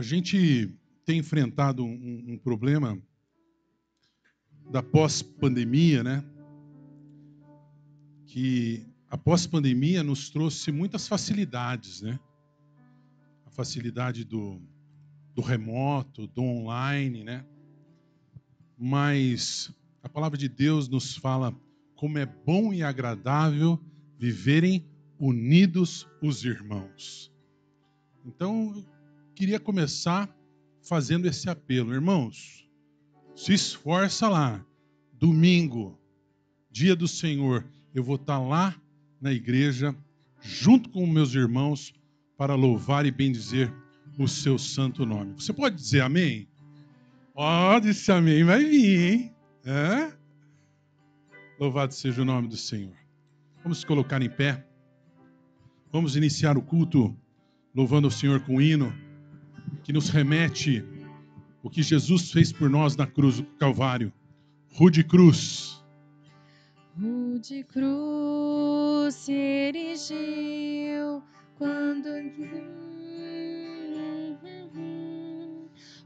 gente tem enfrentado um problema da pós-pandemia, né? Que a pós-pandemia nos trouxe muitas facilidades, né? A facilidade do remoto, do online, né? Mas a palavra de Deus nos fala como é bom e agradável viverem unidos os irmãos. Então, eu queria começar fazendo esse apelo. Irmãos, se esforça lá. Domingo, dia do Senhor, eu vou estar lá na igreja, junto com meus irmãos, para louvar e bendizer o seu santo nome. Você pode dizer amém? Pode, esse amém vai vir, hein? É? Louvado seja o nome do Senhor. Vamos nos colocar em pé. Vamos iniciar o culto louvando o Senhor com um hino que nos remete o que Jesus fez por nós na cruz do Calvário. Rude cruz. Rude cruz se erigiu quando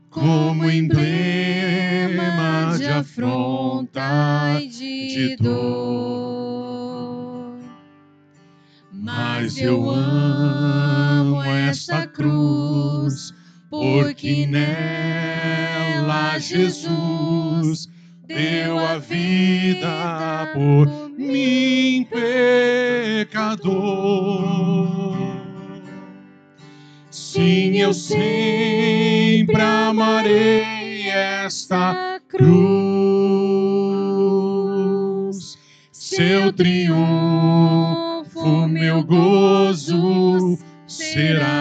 como emblema de afronta e de dor. Mas eu amo essa cruz, porque nela Jesus deu a vida por mim, pecador. Sim, eu sempre amarei esta cruz. Seu triunfo, meu gozo será.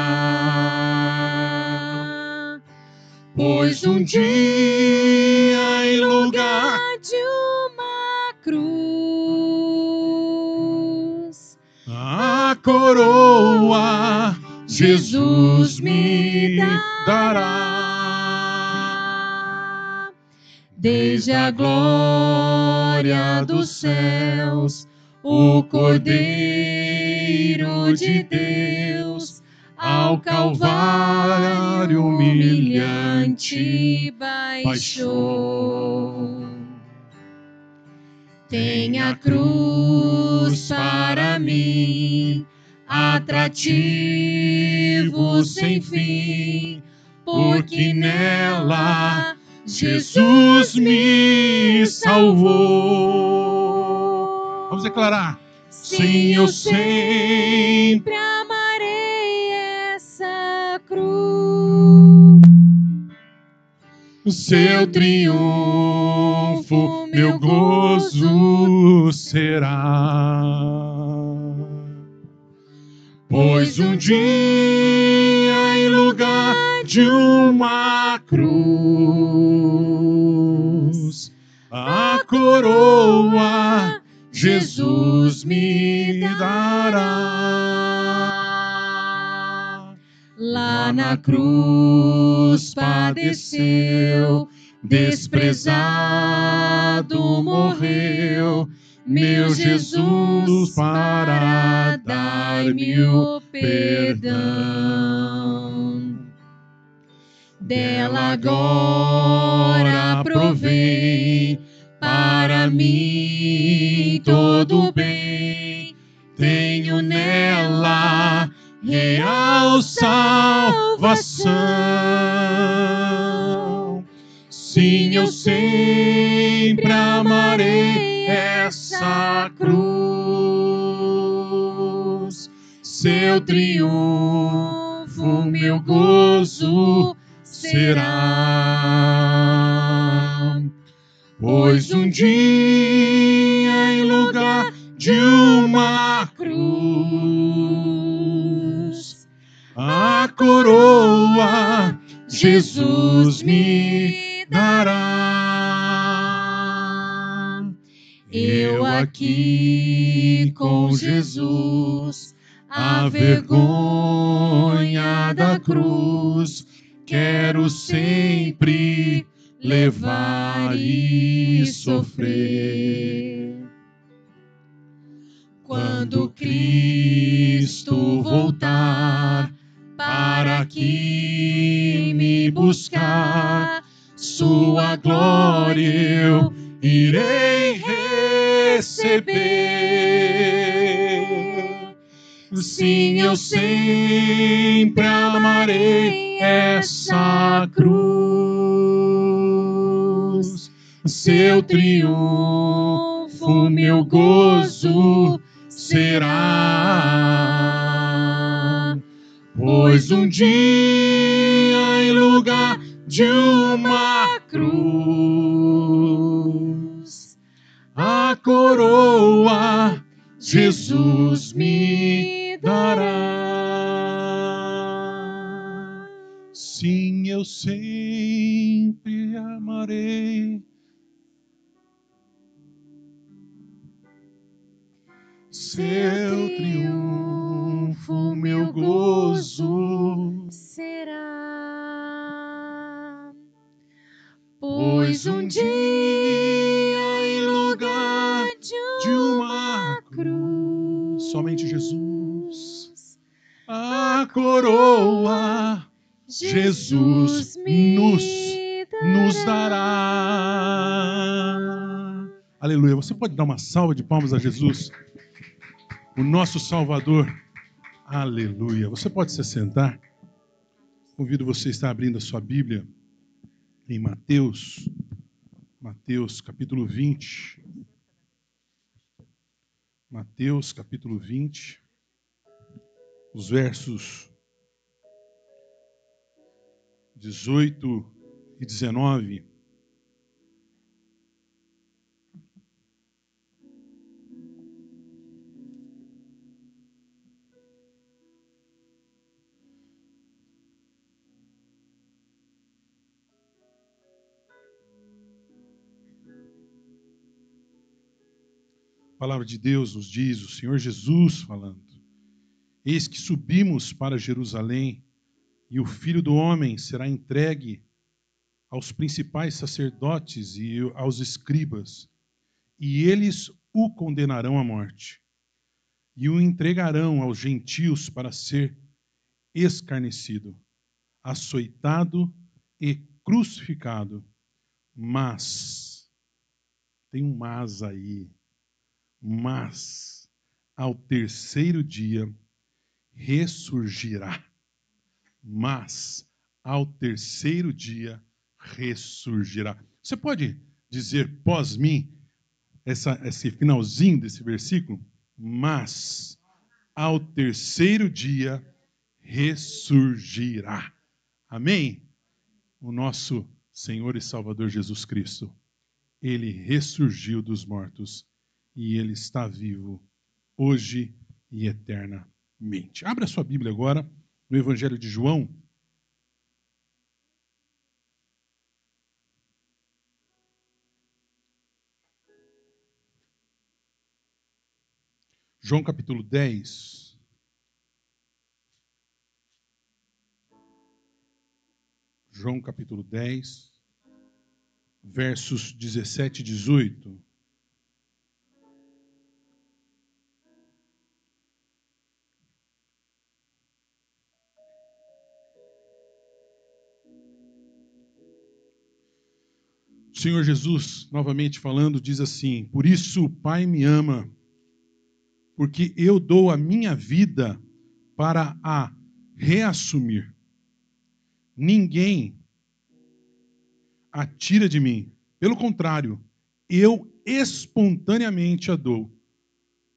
Pois um dia, em lugar de uma cruz, a coroa Jesus me dará. Desde a glória dos céus, o Cordeiro de Deus, ao Calvário humilhante baixou. Tem a cruz para mim, atrativo sem fim, porque nela Jesus me salvou. Vamos declarar. Sim, eu sempre amarei essa cruz. Seu triunfo, meu gozo será. Pois um dia, em lugar de uma cruz, a coroa Jesus me dará. Lá na cruz padeceu, desprezado morreu, meu Jesus para dar-me o perdão. Dela agora provém para mim todo o bem. Tenho nela real salvação. Sim, eu sempre amarei essa cruz. Seu triunfo, meu gozo será. Pois um dia, em lugar de uma cruz, a coroa Jesus me dará. Eu aqui com Jesus, a vergonha da cruz, quero sempre levar e sofrer. Quando Cristo voltar para aqui me buscar. Sua glória eu irei receber. Sim, eu sempre amarei essa cruz. Seu triunfo, meu gozo será. Pois um dia, em lugar de uma cruz, a coroa Jesus me dará. Sim, eu sempre amarei seu triunfo, meu gozo será. pois um dia, em lugar de uma cruz, somente Jesus, a coroa Jesus nos dará. Aleluia. Você pode dar uma salva de palmas a Jesus, o nosso Salvador. Aleluia. Você pode se sentar. Convido você a estar abrindo a sua Bíblia em Mateus capítulo 20. Mateus capítulo 20, os versos 18 e 19. A palavra de Deus nos diz, o Senhor Jesus falando: eis que subimos para Jerusalém, e o Filho do Homem será entregue aos principais sacerdotes e aos escribas, e eles o condenarão à morte, e o entregarão aos gentios para ser escarnecido, açoitado e crucificado. Mas, tem um mas aí, mas ao terceiro dia ressurgirá. Mas ao terceiro dia ressurgirá. Você pode dizer pós mim esse finalzinho desse versículo? Mas ao terceiro dia ressurgirá. Amém? O nosso Senhor e Salvador Jesus Cristo, ele ressurgiu dos mortos e ele está vivo hoje e eternamente. Abra sua Bíblia agora no Evangelho de João. João capítulo 10. João capítulo 10, versos 17 e 18. O Senhor Jesus, novamente falando, diz assim: por isso o Pai me ama, porque eu dou a minha vida para a reassumir. Ninguém a tira de mim. Pelo contrário, eu espontaneamente a dou.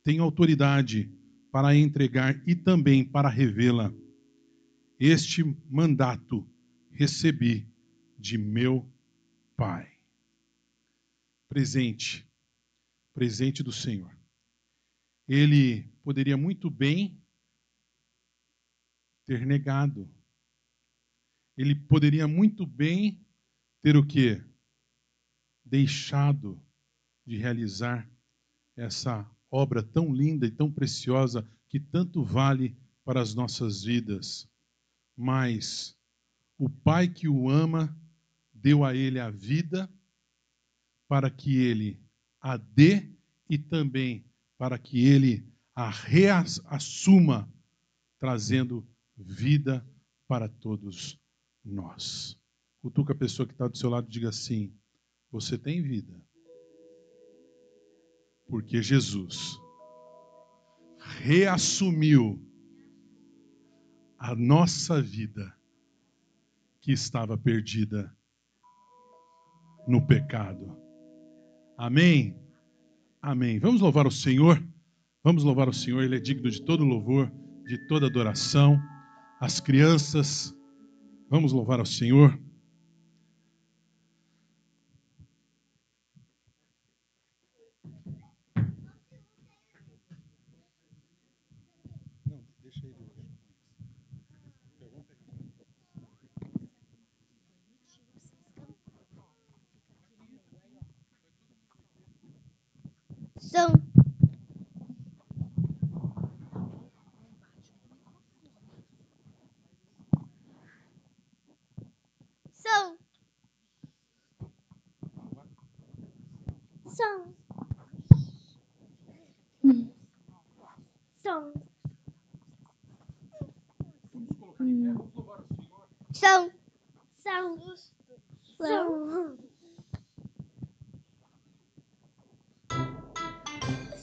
Tenho autoridade para a entregar e também para revê-la. Este mandato recebi de meu Pai. Presente do Senhor. Ele poderia muito bem ter negado. Ele poderia muito bem ter o quê? Deixado de realizar essa obra tão linda e tão preciosa que tanto vale para as nossas vidas. Mas o Pai que o ama deu a ele a vida para que ele a dê e também para que ele a reassuma, trazendo vida para todos nós. Cutuca a pessoa que está do seu lado e diga assim: você tem vida. Porque Jesus reassumiu a nossa vida que estava perdida no pecado. Amém? Amém. Vamos louvar o Senhor? Vamos louvar o Senhor, Ele é digno de todo louvor, de toda adoração. As crianças, vamos louvar ao Senhor. Não, deixa ele hoje. Som. Som. Som. Som. Som. Som. Som.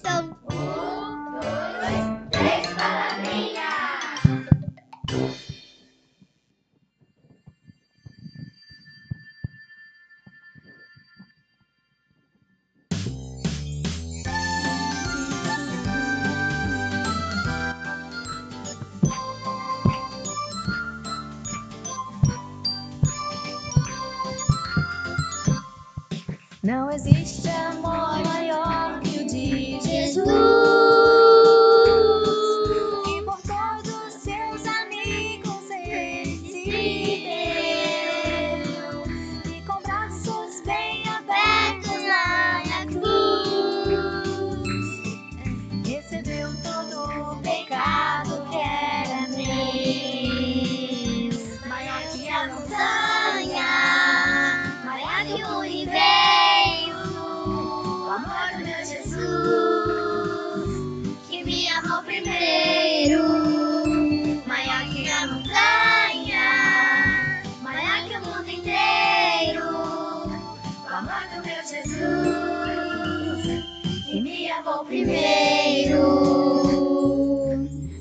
Som. Dois, três, palavrinha. Não existe amor maior que o de Jesus, que por todos seus amigos ele se deu, e com braços bem abertos lá na cruz, recebeu todo o pecado que era meu, maior que a montanha, maior que o universo. Primeiro, maior que a montanha, maior que o mundo inteiro, o amor do meu Jesus, que me amou primeiro.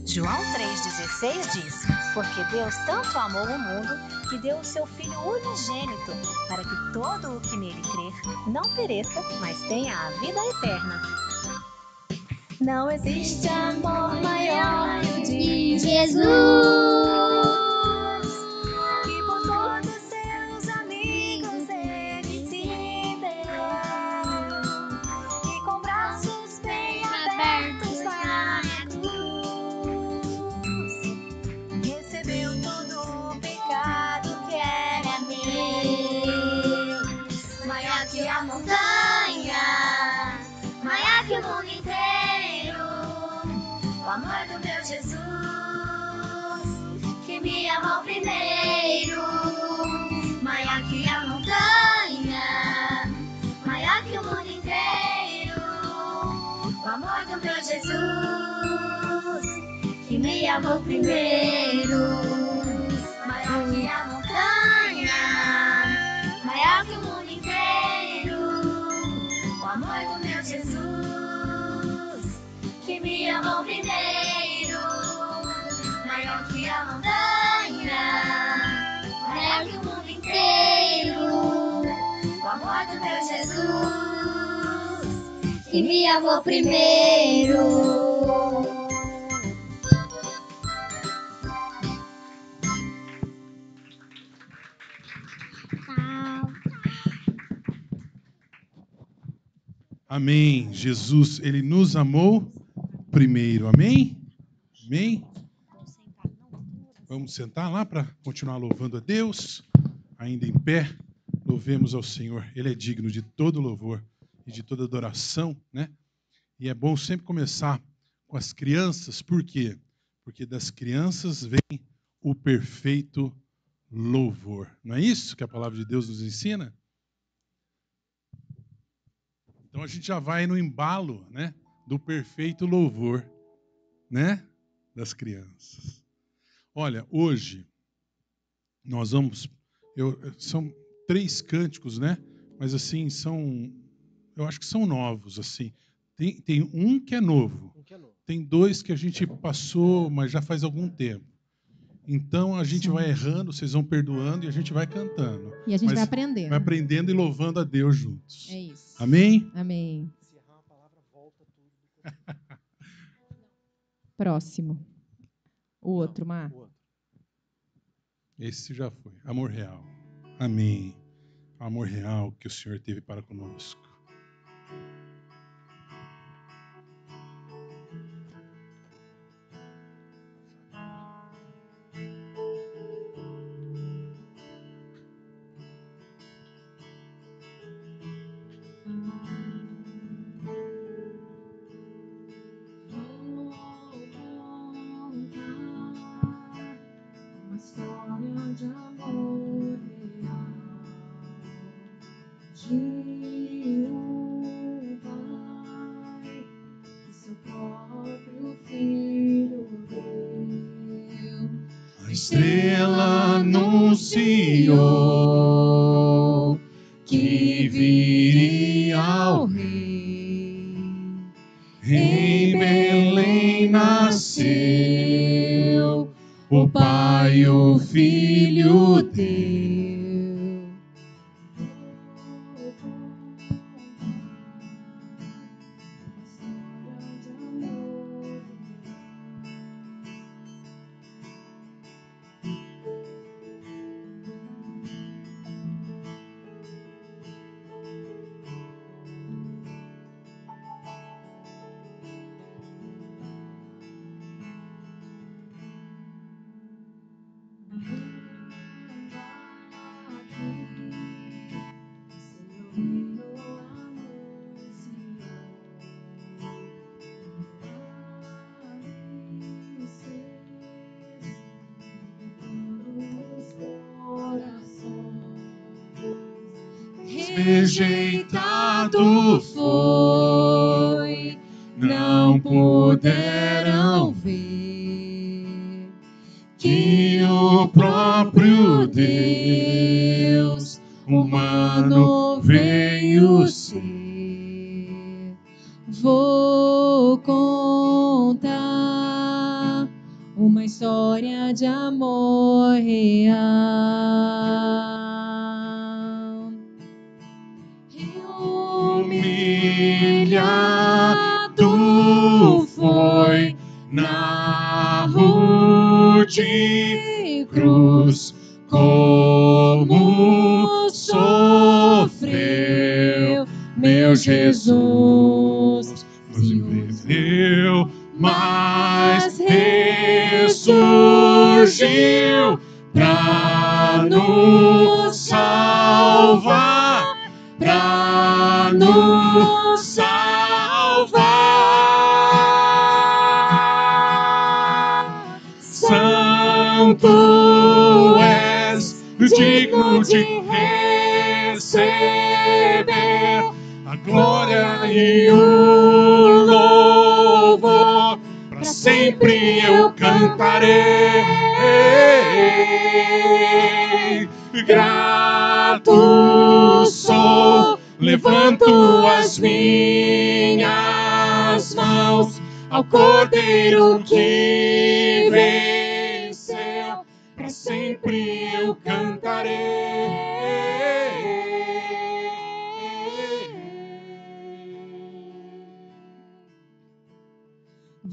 João 3,16 diz: porque Deus tanto amou o mundo que deu o seu Filho unigênito, para que todo o que nele crer não pereça, mas tenha a vida eterna. Não existe amor maior que o de Jesus, que por todos seus amigos ele se deu, e com braços bem abertos lá na cruz, recebeu todo o pecado que era meu, maior que a montanha, maior que o mundo inteiro. O amor do meu Jesus, que me amou primeiro, maior que a montanha, maior que o mundo inteiro. O amor do meu Jesus, que me amou primeiro, maior que a montanha, maior que o mundo inteiro. O amor do meu Jesus, que me amou primeiro, maior que a montanha, maior que o mundo inteiro. O amor do meu Jesus, que me amou primeiro. Amém. Jesus, Ele nos amou primeiro. Amém? Amém? Vamos sentar lá para continuar louvando a Deus. Ainda em pé, louvemos ao Senhor. Ele é digno de todo louvor e de toda adoração, né? E é bom sempre começar com as crianças. Por quê? Porque das crianças vem o perfeito louvor. Não é isso que a palavra de Deus nos ensina? Então a gente já vai no embalo, né, do perfeito louvor, né, das crianças. Olha, hoje Nós vamos... são 3 cânticos, né? Mas assim, eu acho que são novos, assim. Tem um que é novo. Tem 2 que a gente passou, mas já faz algum tempo. Então a gente vai errando, vocês vão perdoando e a gente vai cantando. E a gente Mas vai aprendendo. vai aprendendo e louvando a Deus juntos. É isso. Amém? Amém. Próximo. O outro, Mar. Esse já foi. Amor real. Amém. Amor real que o Senhor teve para conosco. Uma história de amor real de um pai que seu próprio filho deu. A estrela anunciou que viria o rei. Em Belém nasceu, o Pai e o Filho deu. Rejeitado foi, não puderam ver que o próprio Deus humano veio ser. Vou contar uma história de amor real. Humilhado foi na rude cruz, como sofreu meu Jesus, venceu, mas ressurgiu pra nos salvar, pra nos salvar. Santo és, digno de receber a glória e o louvor. Para sempre eu cantarei, grato sou, levanto as minhas mãos ao Cordeiro que venceu. Para sempre eu cantarei.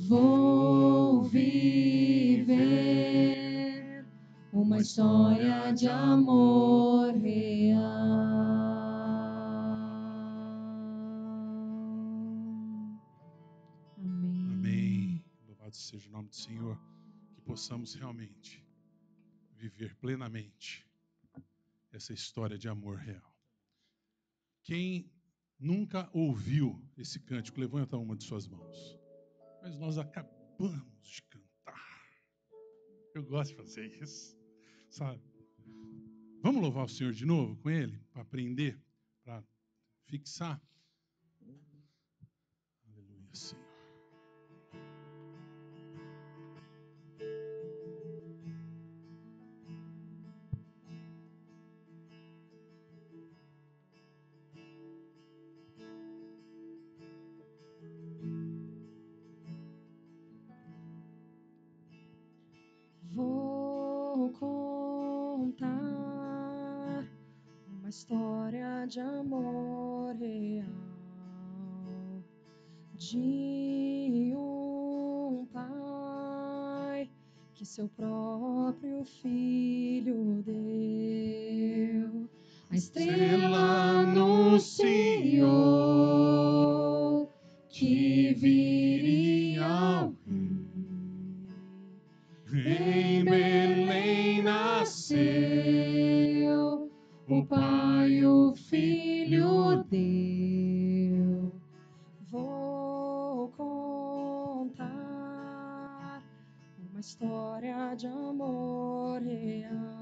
Vou viver uma história de amor real. Amém. Amém. Louvado seja o nome do Senhor. Que possamos realmente viver plenamente essa história de amor real. Quem nunca ouviu esse cântico, levanta uma de suas mãos. Mas nós acabamos de cantar. Eu gosto de fazer isso, sabe? Vamos louvar o Senhor de novo com ele, para aprender, para fixar. Aleluia, Senhor. história de amor real, de um pai que seu próprio filho deu. A estrela anunciou que viria o rei. Em Belém nasceu, o Pai o Filho deu. Vou contar uma história de amor real.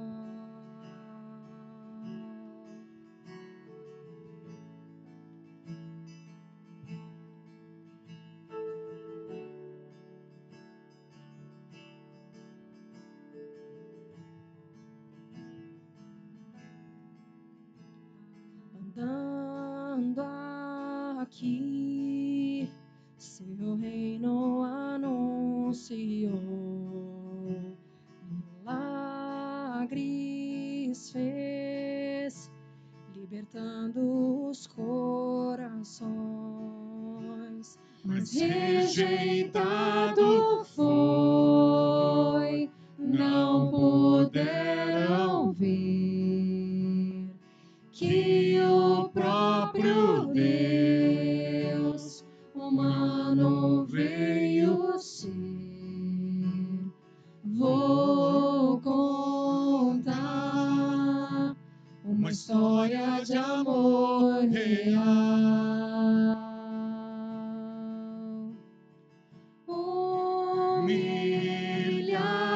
Andando aqui, seu reino anunciou, milagres fez, libertando os corações, mas rejeitado foi, não puderam ver que o próprio Deus humano veio ser. Vou contar uma história de amor real.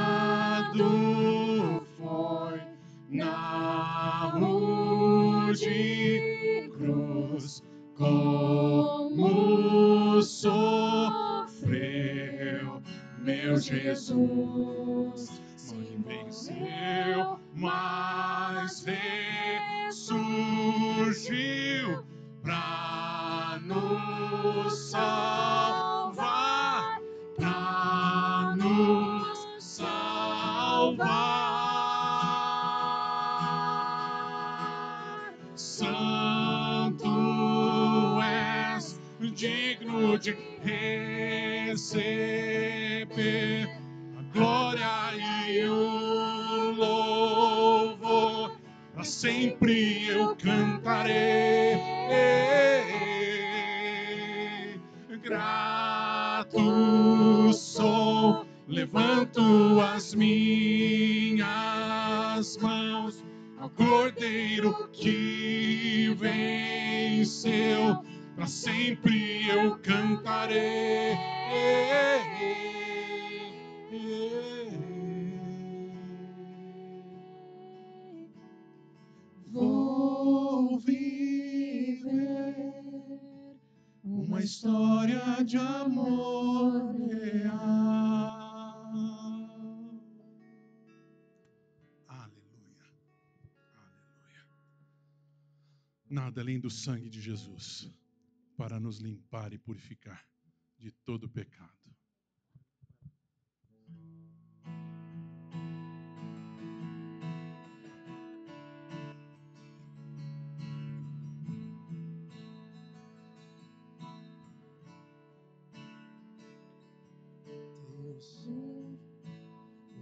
Humilhado foi na rude cruz, como sofreu meu Jesus. Sim, venceu, mas ressurgiu pra nos salvar, pra nos salvar. Santo és, digno de receber a glória e o louvor. Para sempre eu cantarei. Grato sou, levanto as minhas mãos ao Cordeiro que venceu. Para sempre eu cantarei. Vou viver uma história de amor real. Aleluia. Aleluia. Nada além do sangue de Jesus para nos limpar e purificar de todo pecado. Deus,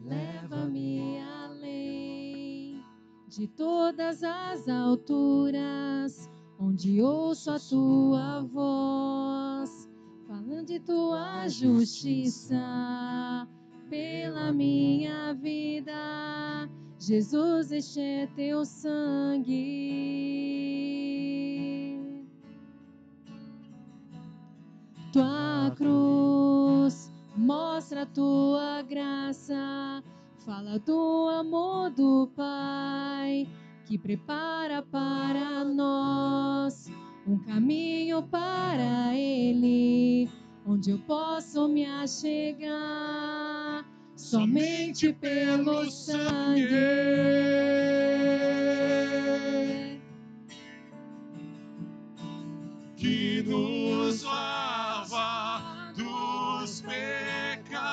leva-me além de todas as alturas, onde ouço a tua voz, falando de tua justiça pela minha vida. Jesus, este é teu sangue, tua cruz mostra a tua graça, fala do amor do Pai, que prepara para nós um caminho para Ele, onde eu posso me achegar somente pelo sangue Que nos lava dos pecados,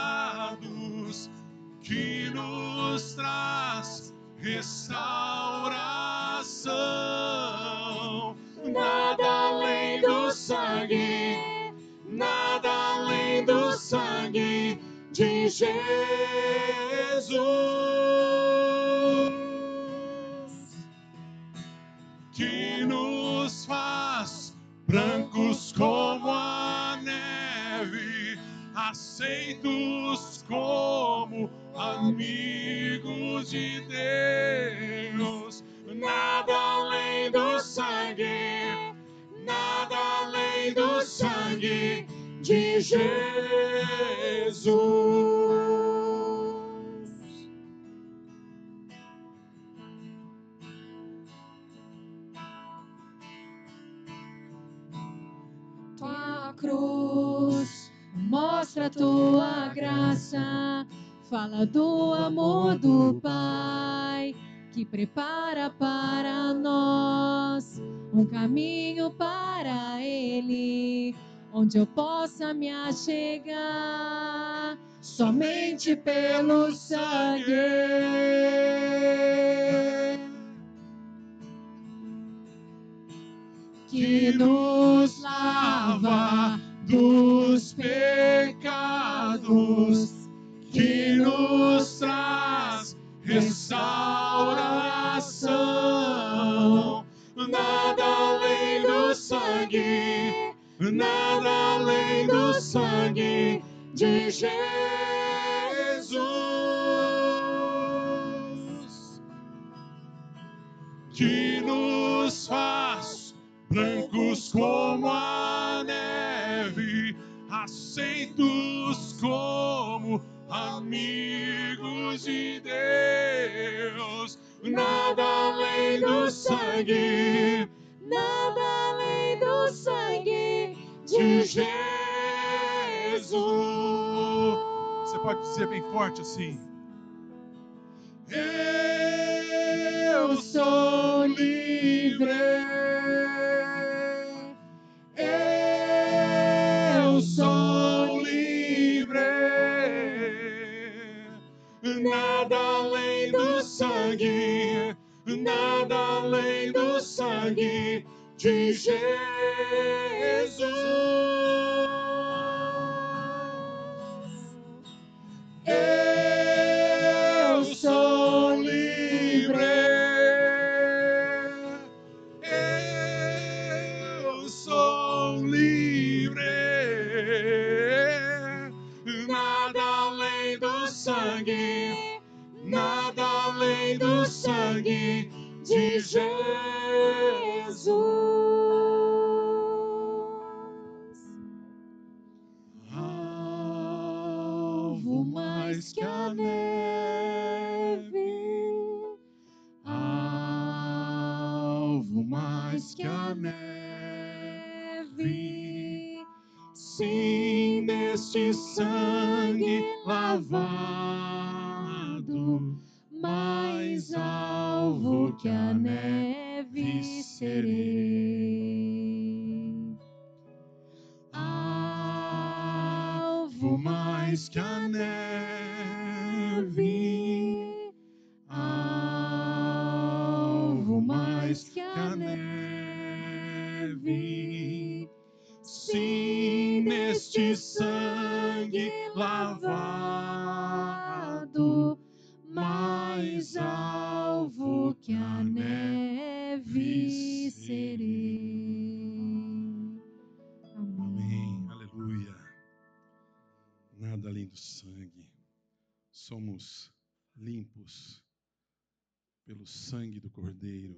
que nos traz restauração. sangue de Jesus, que nos faz brancos como a neve, aceitos como amigos de Deus. Nada além do sangue, nada além do sangue de Jesus. Tua cruz mostra a tua graça, fala do amor do Pai, que prepara para nós um caminho para Ele, onde eu possa me achegar somente pelo sangue que nos lava dos pecados, que nos traz restauração. Nada além do sangue, nada além do sangue de Jesus, que nos faz brancos como a neve, aceitos como amigos de Deus. Nada além do sangue, nada além do sangue de Jesus. Você pode dizer bem forte assim: eu sou livre. Eu sou livre. Nada além do sangue, nada além do sangue de Jesus. Eu sou livre. Eu sou livre. Nada além do sangue, nada além do sangue de Jesus. Alvo mais que a neve, alvo mais que a neve, sim, neste sangue lavado, mais alvo que a neve serei. Alvo mais que a neve, alvo mais que a neve, sim, neste sangue lavado, mais alvo que a neve serei. Amém, aleluia. Nada além do sangue. Somos limpos pelo sangue do Cordeiro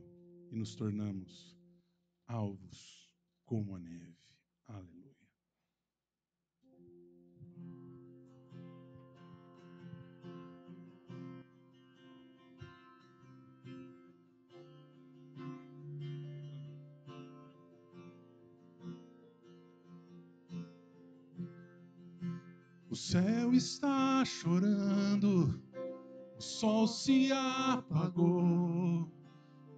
e nos tornamos alvos como a neve. Aleluia. O céu está chorando, o sol se apagou,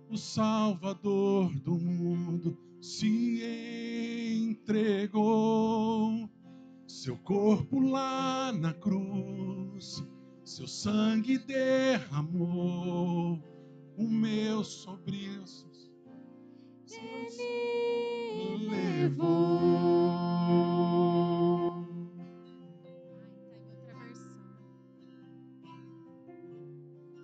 o Salvador do mundo se entregou. Seu corpo lá na cruz, seu sangue derramou, o meu sobre os Ele levou.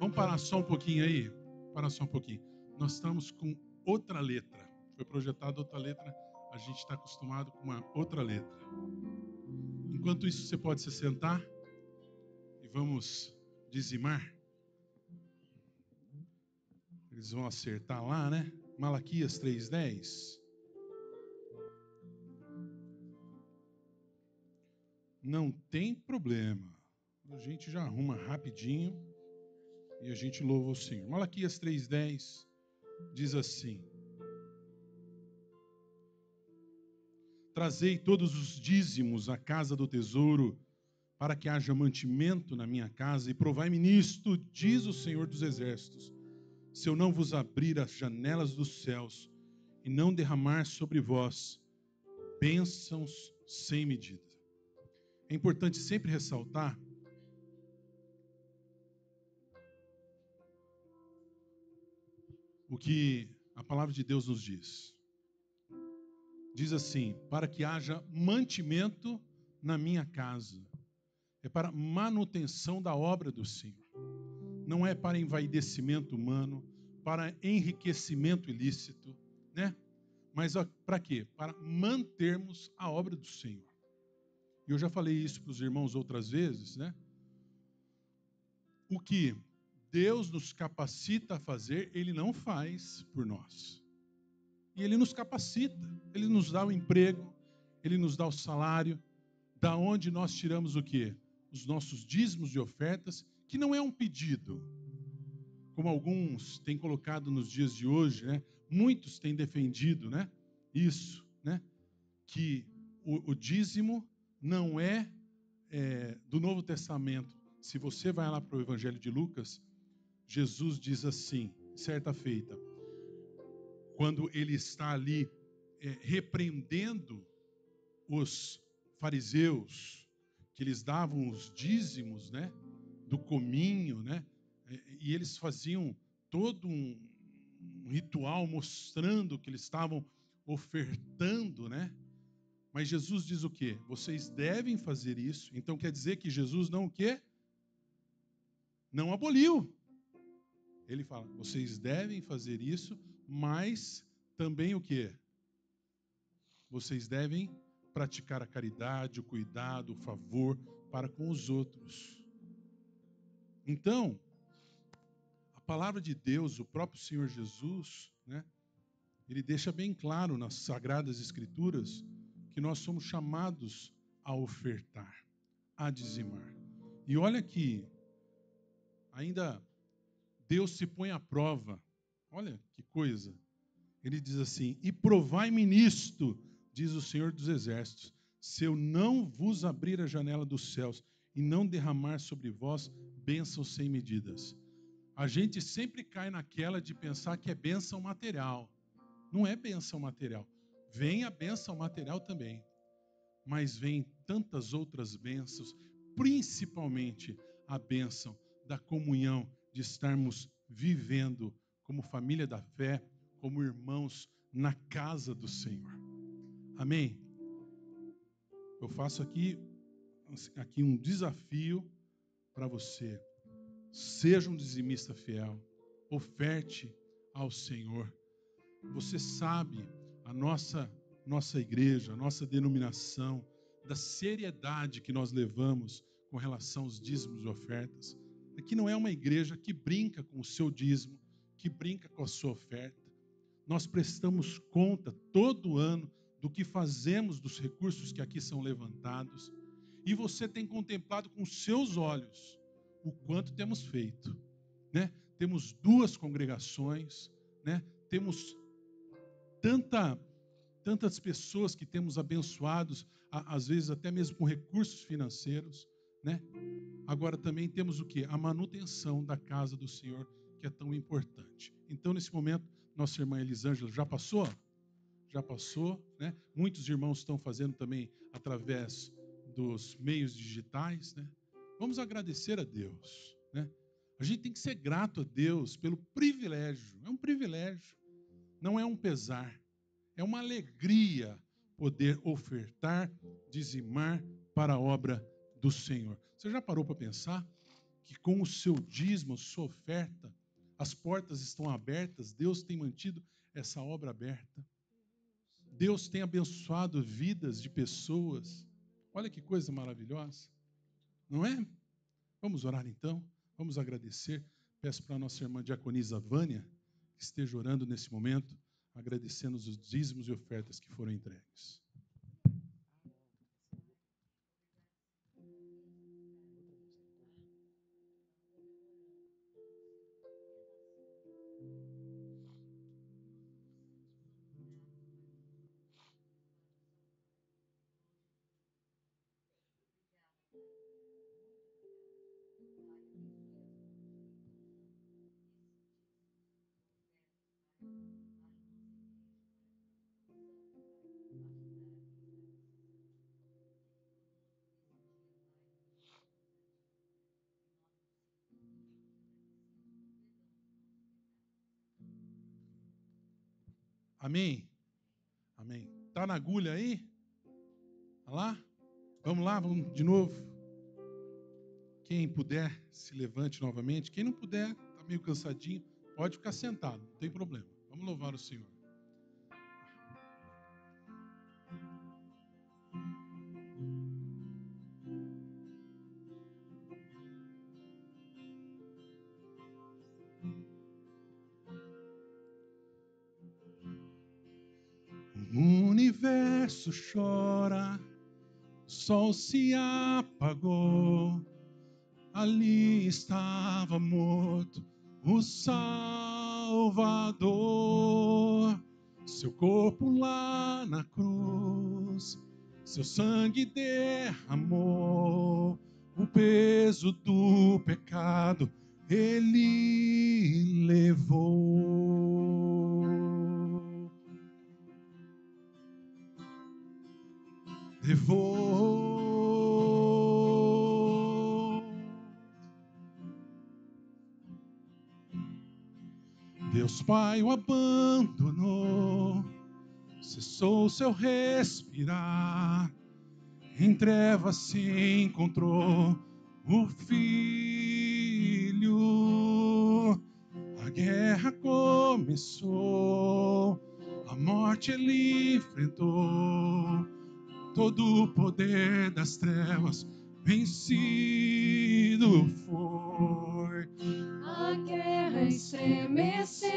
Vamos parar só um pouquinho aí? Parar só um pouquinho. Nós estamos com outra letra. Foi projetada outra letra. A gente está acostumado com uma outra letra. Enquanto isso, você pode se sentar e vamos dizimar. Eles vão acertar lá, né? Malaquias 3:10. Não tem problema. A gente já arruma rapidinho e a gente louva o Senhor. Malaquias 3:10 diz assim: Trazei todos os dízimos à casa do tesouro, para que haja mantimento na minha casa, e provai-me nisto, diz o Senhor dos Exércitos, se eu não vos abrir as janelas dos céus e não derramar sobre vós bênçãos sem medida. É importante sempre ressaltar o que a palavra de Deus nos diz. Diz assim: para que haja mantimento na minha casa. É para manutenção da obra do Senhor. Não é para envaidecimento humano, para enriquecimento ilícito, né? Mas para quê? Para mantermos a obra do Senhor. E eu já falei isso para os irmãos outras vezes, né? O que Deus nos capacita a fazer, Ele não faz por nós. E Ele nos capacita, Ele nos dá o emprego, Ele nos dá o salário, da onde nós tiramos o quê? Os nossos dízimos e ofertas, que não é um pedido, como alguns têm colocado nos dias de hoje, né? Muitos têm defendido, né? Isso, né? Que o dízimo não é do Novo Testamento. Se você vai lá para o Evangelho de Lucas, Jesus diz assim, certa feita, quando ele está ali repreendendo os fariseus, que eles davam os dízimos, né, do cominho, né, e eles faziam todo um ritual mostrando que eles estavam ofertando, né? Mas Jesus diz o quê? Vocês devem fazer isso. Então quer dizer que Jesus não o quê? Não aboliu. Ele fala, vocês devem fazer isso, mas também o quê? Vocês devem praticar a caridade, o cuidado, o favor para com os outros. Então, a palavra de Deus, o próprio Senhor Jesus, né? Ele deixa bem claro nas Sagradas Escrituras que nós somos chamados a ofertar, a dizimar. E olha que ainda Deus se põe à prova. Olha que coisa. Ele diz assim, e provai-me nisto, diz o Senhor dos Exércitos, se eu não vos abrir a janela dos céus e não derramar sobre vós bênçãos sem medidas. A gente sempre cai naquela de pensar que é bênção material. Não é bênção material. Vem a bênção material também. Mas vem tantas outras bênçãos, principalmente a bênção da comunhão, de estarmos vivendo como família da fé, como irmãos na casa do Senhor. Amém? Eu faço aqui um desafio para você. Seja um dizimista fiel. Oferte ao Senhor. Você sabe a nossa igreja, a nossa denominação, da seriedade que nós levamos com relação aos dízimos e ofertas. Aqui não é uma igreja que brinca com o seu dízimo, que brinca com a sua oferta. Nós prestamos conta todo ano do que fazemos dos recursos que aqui são levantados. E você tem contemplado com seus olhos o quanto temos feito, né? Temos 2 congregações, né? Temos tantas pessoas que temos abençoados, às vezes até mesmo com recursos financeiros, né? Agora também temos o quê? A manutenção da casa do Senhor, que é tão importante. Então, nesse momento, nossa irmã Elisângela já passou? Já passou, né? Muitos irmãos estão fazendo também através dos meios digitais, né? Vamos agradecer a Deus, né? A gente tem que ser grato a Deus pelo privilégio. É um privilégio, não é um pesar. É uma alegria poder ofertar, dizimar para a obra do Senhor. Você já parou para pensar? que com o seu dízimo, sua oferta, as portas estão abertas, Deus tem mantido essa obra aberta. Deus tem abençoado vidas de pessoas. Olha que coisa maravilhosa, não é? Vamos orar então, vamos agradecer. Peço para a nossa irmã diaconisa Vânia que esteja orando nesse momento, agradecendo os dízimos e ofertas que foram entregues. Amém? Amém. Está na agulha aí? Olha lá? Vamos lá, vamos de novo. Quem puder, se levante novamente. Quem não puder, está meio cansadinho, pode ficar sentado, não tem problema. Vamos louvar o Senhor. O universo chora, o sol se apagou, ali estava morto o Salvador. Seu corpo lá na cruz, seu sangue derramou, o peso do pecado ele levou. Deus Pai o abandonou, cessou seu respirar, em trevas se encontrou o Filho. A guerra começou, a morte ele enfrentou, todo o poder das trevas vencido foi. A guerra estremeceu,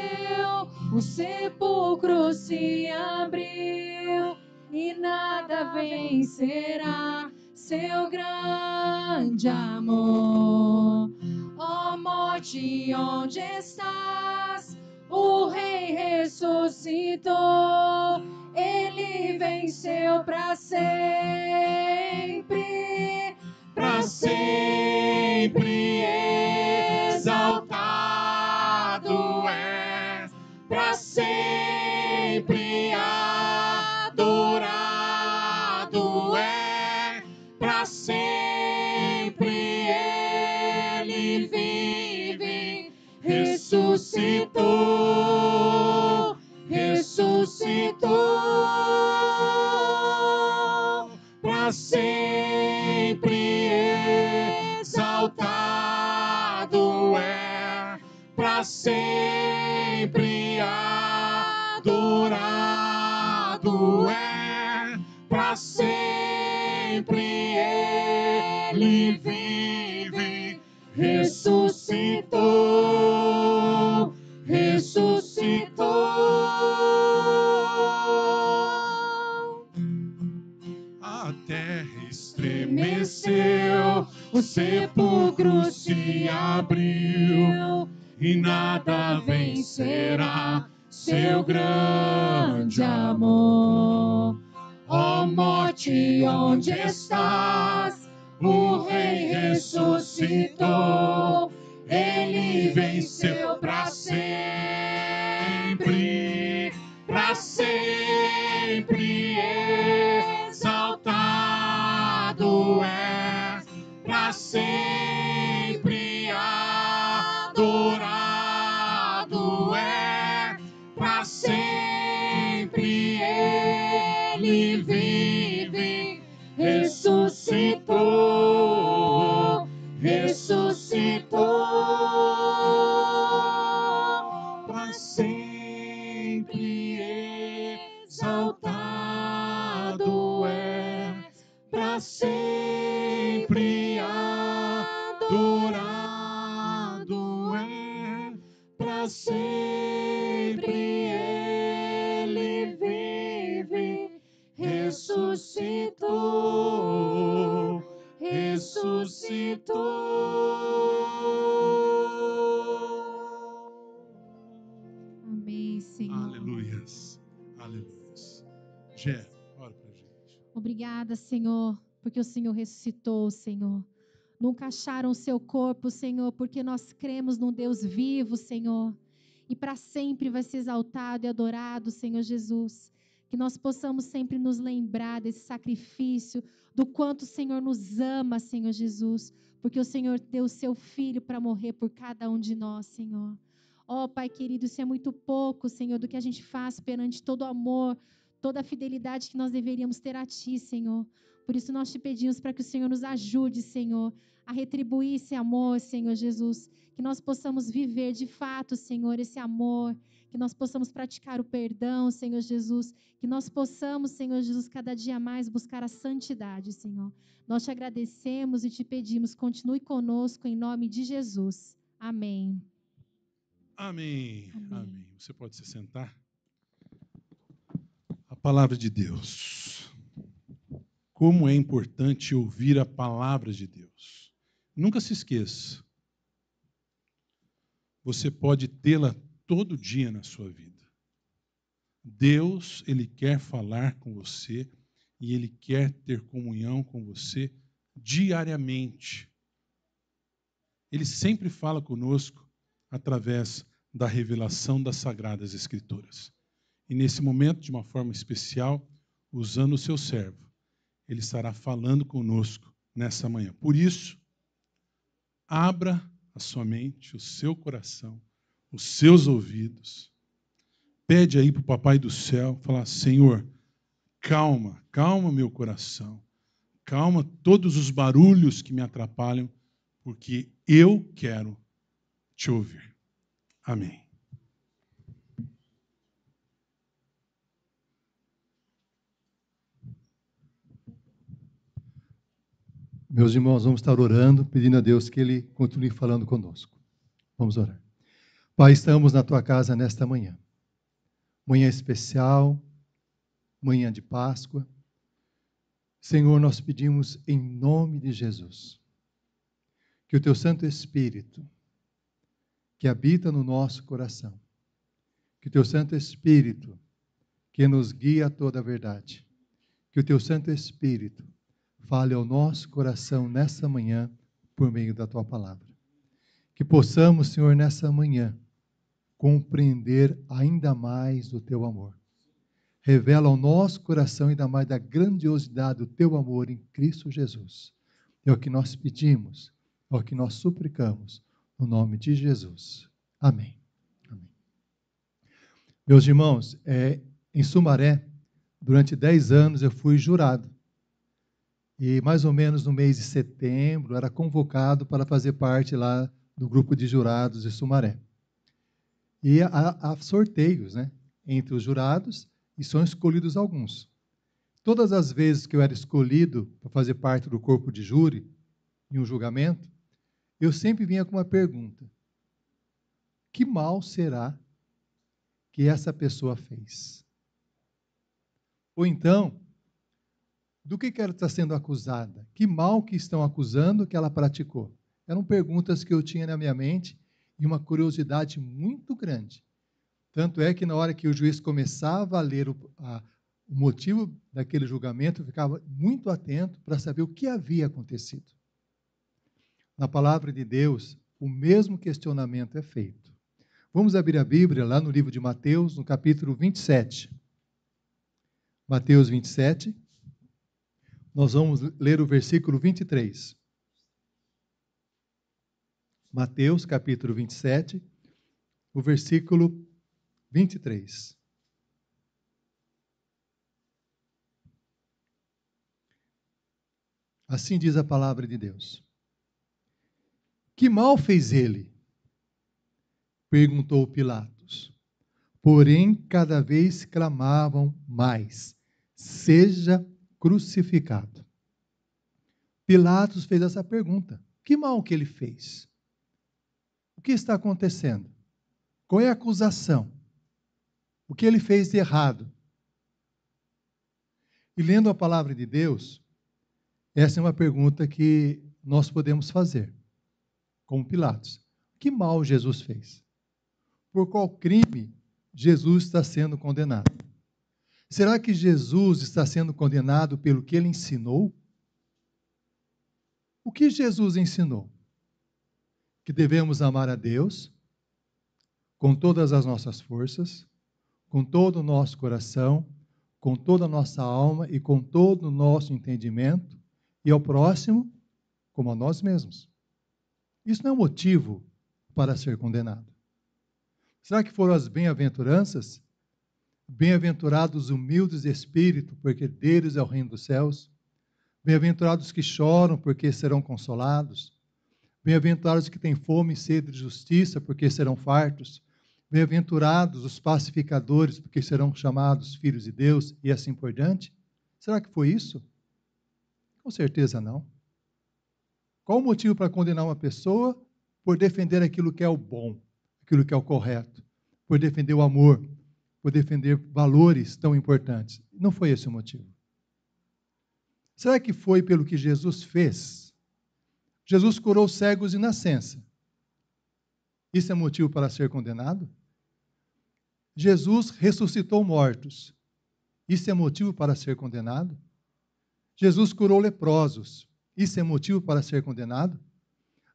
o sepulcro se abriu e nada vencerá seu grande amor. Ó morte, onde estás? O Rei ressuscitou, ele venceu para sempre, para sempre exaltado és, para sempre adorado é, para sempre ele vive, ressuscitou, para sempre exaltado é, para sempre adorado é, para sempre ele vive, ressuscitou, a terra estremeceu, o sepulcro se abriu e nada vencerá seu grande amor. Ó morte, onde estás? O Rei ressuscitou, ele venceu para sempre, para sempre exaltado é, para sempre adorado é, para sempre ele vive, ressuscitou, ressuscitou. Amém, Senhor. Aleluias. Aleluias. Gé, ora pra gente. Obrigada, Senhor, porque o Senhor ressuscitou, Senhor. Nunca acharam o seu corpo, Senhor, porque nós cremos num Deus vivo, Senhor. E para sempre vai ser exaltado e adorado, Senhor Jesus. Que nós possamos sempre nos lembrar desse sacrifício, do quanto o Senhor nos ama, Senhor Jesus. Porque o Senhor deu o seu Filho para morrer por cada um de nós, Senhor. Ó, Pai querido, isso é muito pouco, Senhor, do que a gente faz perante todo o amor, toda a fidelidade que nós deveríamos ter a Ti, Senhor. Por isso nós te pedimos para que o Senhor nos ajude, Senhor, a retribuir esse amor, Senhor Jesus. Que nós possamos viver de fato, Senhor, esse amor. Que nós possamos praticar o perdão, Senhor Jesus. Que nós possamos, Senhor Jesus, cada dia mais buscar a santidade, Senhor. Nós te agradecemos e te pedimos, continue conosco em nome de Jesus. Amém. Amém. Amém. Amém. Você pode se sentar? A palavra de Deus. Como é importante ouvir a palavra de Deus. Nunca se esqueça. Você pode tê-la todo dia na sua vida. Deus, Ele quer falar com você e Ele quer ter comunhão com você diariamente. Ele sempre fala conosco através da revelação das Sagradas Escrituras. E nesse momento, de uma forma especial, usando o seu servo, Ele estará falando conosco nessa manhã. Por isso, abra a sua mente, o seu coração, os seus ouvidos. Pede aí para o Papai do Céu, falar, Senhor, calma, calma meu coração. Calma todos os barulhos que me atrapalham, porque eu quero te ouvir. Amém. Meus irmãos, vamos estar orando, pedindo a Deus que Ele continue falando conosco. Vamos orar. Pai, estamos na Tua casa nesta manhã. Manhã especial, manhã de Páscoa. Senhor, nós pedimos em nome de Jesus, que o Teu Santo Espírito, que habita no nosso coração, que o Teu Santo Espírito, que nos guia a toda a verdade, que o Teu Santo Espírito fale ao nosso coração nessa manhã, por meio da Tua palavra. Que possamos, Senhor, nessa manhã, compreender ainda mais o Teu amor. Revela ao nosso coração ainda mais da grandiosidade do Teu amor em Cristo Jesus. É o que nós pedimos, é o que nós suplicamos, no nome de Jesus. Amém. Amém. Meus irmãos, em Sumaré, durante 10 anos eu fui jurado. E mais ou menos no mês de setembro, era convocado para fazer parte lá do grupo de jurados de Sumaré. E há sorteios, né, entre os jurados, e são escolhidos alguns. Todas as vezes que eu era escolhido para fazer parte do corpo de júri, em um julgamento, eu sempre vinha com uma pergunta: que mal será que essa pessoa fez? Ou então, do que ela está sendo acusada? Que mal que estão acusando que ela praticou? Eram perguntas que eu tinha na minha mente e uma curiosidade muito grande. Tanto é que na hora que o juiz começava a ler o motivo daquele julgamento, eu ficava muito atento para saber o que havia acontecido. Na palavra de Deus, o mesmo questionamento é feito. Vamos abrir a Bíblia lá no livro de Mateus, no capítulo 27. Mateus 27. Nós vamos ler o versículo 23. Mateus, capítulo 27, o versículo 23. Assim diz a palavra de Deus. Que mal fez ele? Perguntou Pilatos. Porém, cada vez clamavam mais: seja crucificado. Pilatos fez essa pergunta: que mal que ele fez? O que está acontecendo? Qual é a acusação? O que ele fez de errado? E lendo a palavra de Deus, essa é uma pergunta que nós podemos fazer, como Pilatos. Que mal Jesus fez? Por qual crime Jesus está sendo condenado? Será que Jesus está sendo condenado pelo que ele ensinou? O que Jesus ensinou? Que devemos amar a Deus com todas as nossas forças, com todo o nosso coração, com toda a nossa alma e com todo o nosso entendimento, e ao próximo como a nós mesmos. Isso não é um motivo para ser condenado. Será que foram as bem-aventuranças? Bem-aventurados os humildes de espírito, porque deles é o reino dos céus. Bem-aventurados que choram, porque serão consolados. Bem-aventurados que têm fome e sede de justiça, porque serão fartos. Bem-aventurados os pacificadores, porque serão chamados filhos de Deus, e assim por diante. Será que foi isso? Com certeza não. Qual o motivo para condenar uma pessoa? Por defender aquilo que é o bom, aquilo que é o correto, por defender o amor, por defender valores tão importantes. Não foi esse o motivo. Será que foi pelo que Jesus fez? Jesus curou cegos de nascença. Isso é motivo para ser condenado? Jesus ressuscitou mortos. Isso é motivo para ser condenado? Jesus curou leprosos. Isso é motivo para ser condenado?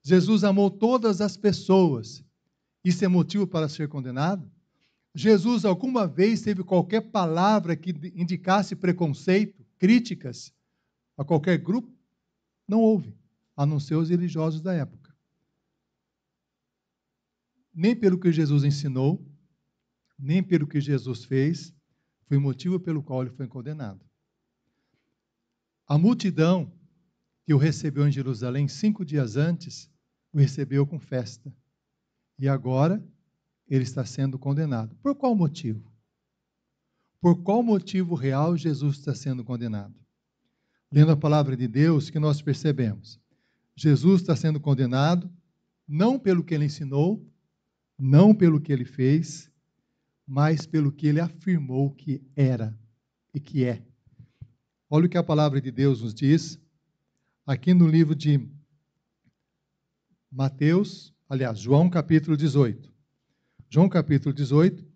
Jesus amou todas as pessoas. Isso é motivo para ser condenado? Jesus alguma vez teve qualquer palavra que indicasse preconceito, críticas a qualquer grupo? Não houve, a não ser os religiosos da época. Nem pelo que Jesus ensinou, nem pelo que Jesus fez, foi o motivo pelo qual ele foi condenado. A multidão que o recebeu em Jerusalém 5 dias antes, o recebeu com festa. E agora ele está sendo condenado. Por qual motivo? Por qual motivo real Jesus está sendo condenado? Lendo a palavra de Deus, que nós percebemos. Jesus está sendo condenado, não pelo que ele ensinou, não pelo que ele fez, mas pelo que ele afirmou que era e que é. Olha o que a palavra de Deus nos diz, aqui no livro de Mateus, aliás, João capítulo 18. João capítulo 18,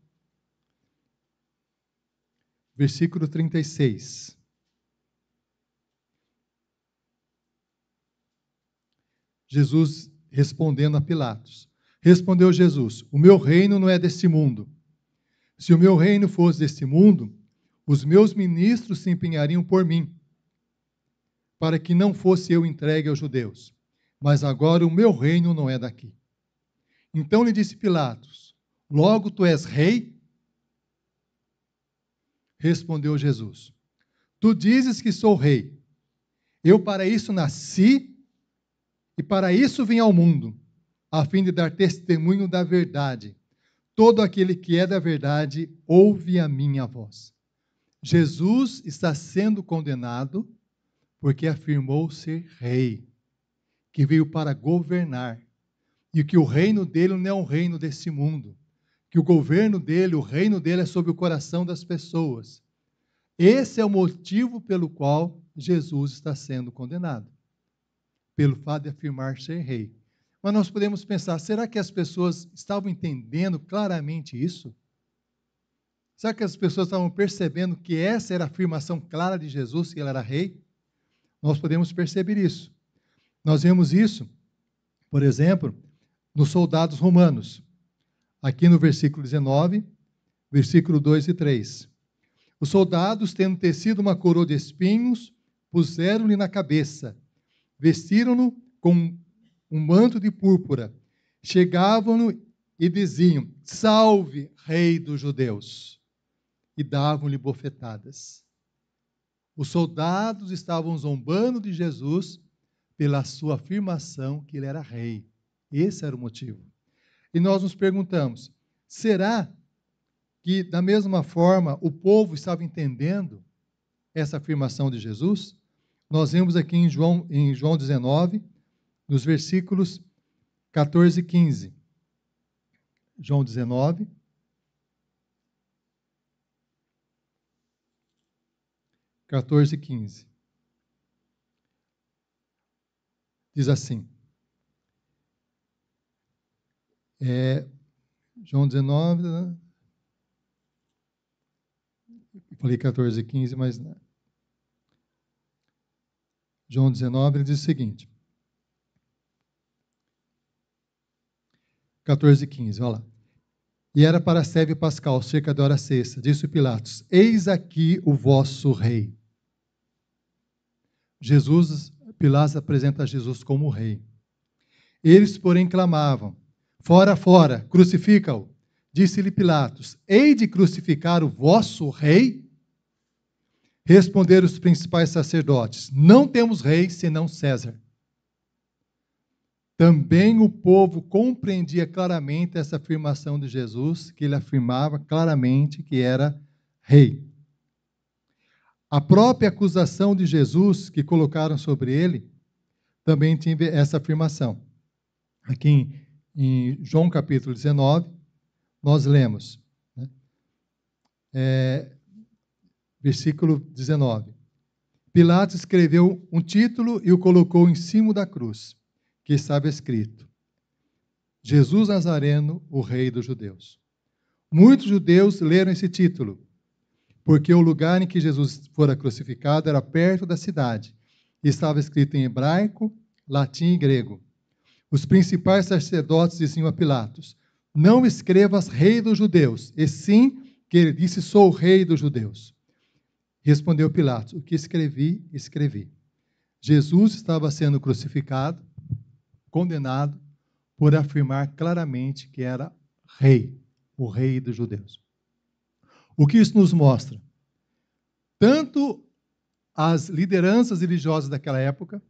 versículo 36. Jesus respondendo a Pilatos. Respondeu Jesus: o meu reino não é deste mundo. Se o meu reino fosse deste mundo, os meus ministros se empenhariam por mim, para que não fosse eu entregue aos judeus. Mas agora o meu reino não é daqui. Então lhe disse Pilatos: logo tu és rei? Respondeu Jesus: tu dizes que sou rei. Eu para isso nasci e para isso vim ao mundo, a fim de dar testemunho da verdade. Todo aquele que é da verdade ouve a minha voz. Jesus está sendo condenado porque afirmou ser rei, que veio para governar, e que o reino dele não é um reino desse mundo, que o governo dele, o reino dele é sobre o coração das pessoas. Esse é o motivo pelo qual Jesus está sendo condenado, pelo fato de afirmar ser rei. Mas nós podemos pensar, será que as pessoas estavam entendendo claramente isso? Será que as pessoas estavam percebendo que essa era a afirmação clara de Jesus, que ele era rei? Nós podemos perceber isso. Nós vemos isso, por exemplo, nos soldados romanos. Aqui no versículo 19, versículo 2 e 3. Os soldados, tendo tecido uma coroa de espinhos, puseram-lhe na cabeça, vestiram-no com um manto de púrpura, chegavam-no e diziam: salve, rei dos judeus, e davam-lhe bofetadas. Os soldados estavam zombando de Jesus pela sua afirmação que ele era rei. Esse era o motivo. E nós nos perguntamos, será que da mesma forma o povo estava entendendo essa afirmação de Jesus? Nós vemos aqui em João 19, nos versículos 14 e 15. João 19. 14 e 15. diz assim. João 19, né? Falei 14 e 15, mas não. João 19, ele diz o seguinte. 14 e 15, olha lá. E era para a seve pascal, cerca da hora sexta. Disse Pilatos, eis aqui o vosso rei. Pilatos apresenta Jesus como rei. Eles, porém, clamavam, fora, fora, crucifica-o. Disse-lhe Pilatos, hei de crucificar o vosso rei? Responderam os principais sacerdotes, não temos rei senão César. Também o povo compreendia claramente essa afirmação de Jesus, que ele afirmava claramente que era rei. A própria acusação de Jesus que colocaram sobre ele também tinha essa afirmação. Aqui em João capítulo 19, nós lemos, né? Versículo 19. Pilatos escreveu um título e o colocou em cima da cruz, que estava escrito, Jesus Nazareno, o Rei dos Judeus. Muitos judeus leram esse título, porque o lugar em que Jesus fora crucificado era perto da cidade, e estava escrito em hebraico, latim e grego. Os principais sacerdotes diziam a Pilatos, não escrevas Rei dos Judeus, e sim que ele disse, sou o Rei dos Judeus. Respondeu Pilatos, o que escrevi, escrevi. Jesus estava sendo crucificado, condenado, por afirmar claramente que era rei, o rei dos judeus. O que isso nos mostra? Tanto as lideranças religiosas daquela época,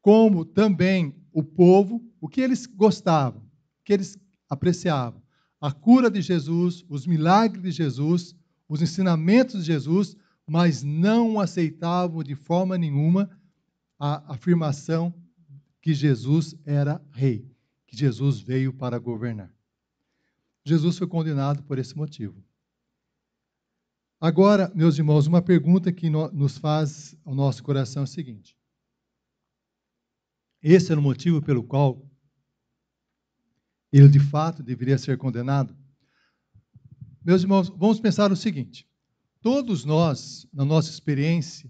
como também o povo, o que eles gostavam, o que eles apreciavam. A cura de Jesus, os milagres de Jesus, os ensinamentos de Jesus, mas não aceitavam de forma nenhuma a afirmação que Jesus era rei, que Jesus veio para governar. Jesus foi condenado por esse motivo. Agora, meus irmãos, uma pergunta que nos faz ao nosso coração é o seguinte. Esse era o motivo pelo qual ele, de fato, deveria ser condenado? Meus irmãos, vamos pensar o seguinte. Todos nós, na nossa experiência,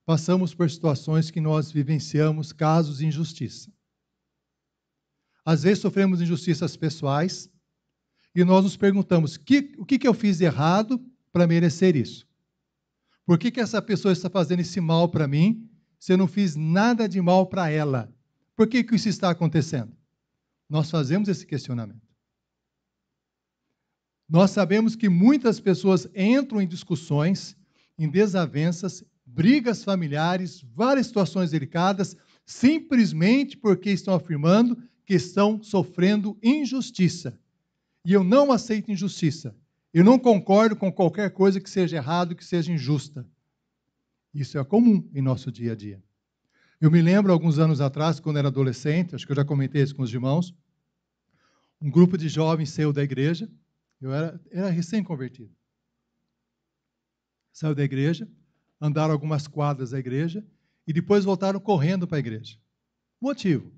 passamos por situações que nós vivenciamos casos de injustiça. Às vezes sofremos injustiças pessoais e nós nos perguntamos, o que eu fiz de errado para merecer isso? Por que essa pessoa está fazendo esse mal para mim se eu não fiz nada de mal para ela? Por que isso está acontecendo? Nós fazemos esse questionamento. Nós sabemos que muitas pessoas entram em discussões, em desavenças, brigas familiares, várias situações delicadas, simplesmente porque estão afirmando que estão sofrendo injustiça. E eu não aceito injustiça. Eu não concordo com qualquer coisa que seja errado, que seja injusta. Isso é comum em nosso dia a dia. Eu me lembro, alguns anos atrás, quando era adolescente, acho que eu já comentei isso com os irmãos, um grupo de jovens saiu da igreja, eu era recém-convertido. Saiu da igreja, andaram algumas quadras da igreja e depois voltaram correndo para a igreja. Motivo?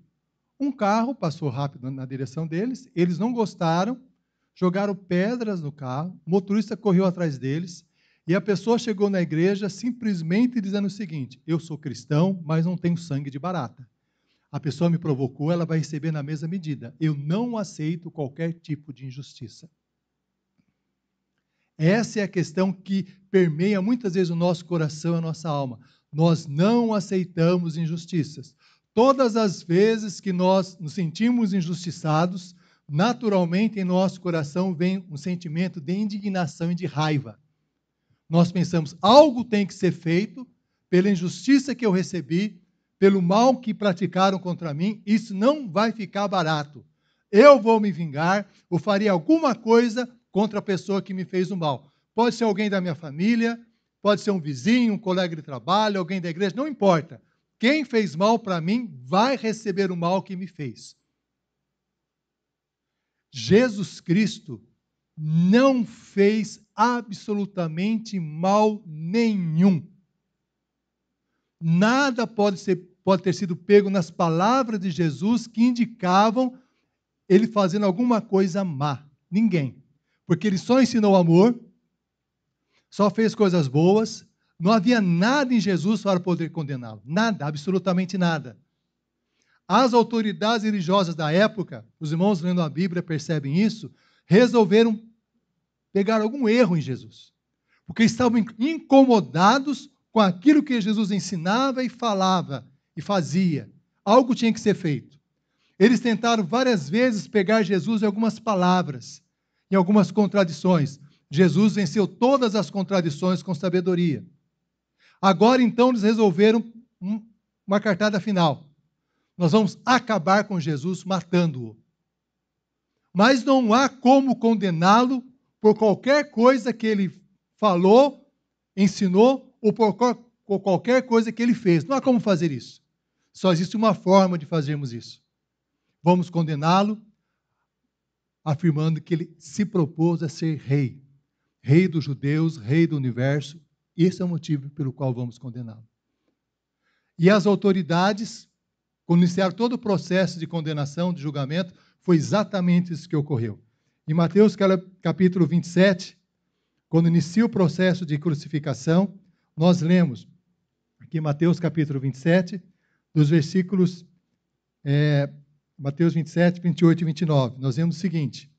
Um carro passou rápido na direção deles, eles não gostaram, jogaram pedras no carro, o motorista correu atrás deles e a pessoa chegou na igreja simplesmente dizendo o seguinte, eu sou cristão, mas não tenho sangue de barata. A pessoa me provocou, ela vai receber na mesma medida. Eu não aceito qualquer tipo de injustiça. Essa é a questão que permeia muitas vezes o nosso coração e a nossa alma. Nós não aceitamos injustiças. Todas as vezes que nós nos sentimos injustiçados, naturalmente em nosso coração vem um sentimento de indignação e de raiva. Nós pensamos, algo tem que ser feito pela injustiça que eu recebi, pelo mal que praticaram contra mim, isso não vai ficar barato. Eu vou me vingar, ou farei alguma coisa contra a pessoa que me fez o mal. Pode ser alguém da minha família, pode ser um vizinho, um colega de trabalho, alguém da igreja, não importa. Quem fez mal para mim vai receber o mal que me fez. Jesus Cristo não fez absolutamente mal nenhum. Nada pode ser pode ter sido pego nas palavras de Jesus que indicavam ele fazendo alguma coisa má? Ninguém. Porque ele só ensinou amor, só fez coisas boas, não havia nada em Jesus para poder condená-lo. Nada, absolutamente nada. As autoridades religiosas da época, os irmãos lendo a Bíblia percebem isso, resolveram pegar algum erro em Jesus. Porque estavam incomodados com aquilo que Jesus ensinava e falava e fazia. Algo tinha que ser feito. Eles tentaram várias vezes pegar Jesus em algumas palavras, em algumas contradições. Jesus venceu todas as contradições com sabedoria. Agora, então, eles resolveram uma cartada final. Nós vamos acabar com Jesus matando-o. Mas não há como condená-lo por qualquer coisa que ele falou, ensinou, ou por qualquer coisa que ele fez. Não há como fazer isso. Só existe uma forma de fazermos isso. Vamos condená-lo, afirmando que ele se propôs a ser rei. Rei dos judeus, rei do universo. Esse é o motivo pelo qual vamos condená-lo. E as autoridades, quando iniciaram todo o processo de condenação, de julgamento, foi exatamente isso que ocorreu. Em Mateus capítulo 27, quando inicia o processo de crucificação, nós lemos aqui Mateus capítulo 27, dos versículos Mateus 27, 28 e 29. Nós vemos o seguinte,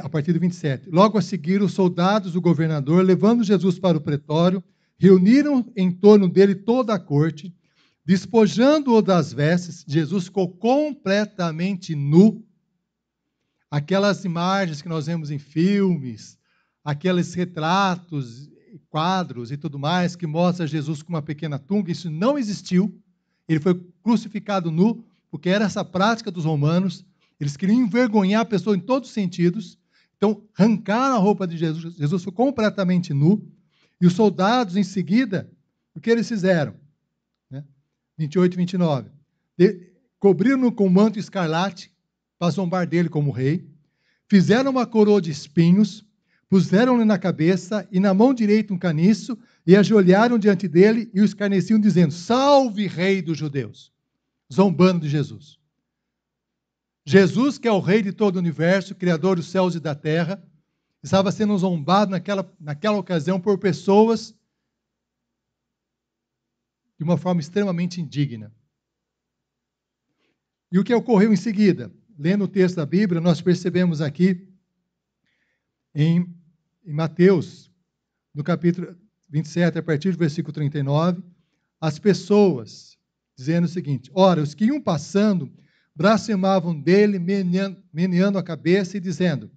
a partir do 27. Logo a seguir, os soldados do governador, levando Jesus para o pretório, reuniram em torno dele toda a corte, despojando-o das vestes. Jesus ficou completamente nu. Aquelas imagens que nós vemos em filmes, aqueles retratos, quadros e tudo mais, que mostra Jesus com uma pequena túnica, isso não existiu. Ele foi crucificado nu, porque era essa prática dos romanos. Eles queriam envergonhar a pessoa em todos os sentidos. Então, arrancaram a roupa de Jesus. Jesus foi completamente nu. E os soldados, em seguida, o que eles fizeram? 28 e 29. Cobriram-no com manto escarlate, para zombar dele como rei. Fizeram uma coroa de espinhos, puseram-lhe na cabeça e na mão direita um caniço, e ajoelharam diante dele e o escarneciam, dizendo: Salve, rei dos judeus! Zombando de Jesus. Jesus, que é o rei de todo o universo, criador dos céus e da terra, estava sendo zombado naquela ocasião por pessoas de uma forma extremamente indigna. E o que ocorreu em seguida? Lendo o texto da Bíblia, nós percebemos aqui em Mateus, no capítulo 27, a partir do versículo 39, as pessoas dizendo o seguinte: ora, os que iam passando blasfemavam dele, meneando a cabeça e dizendo: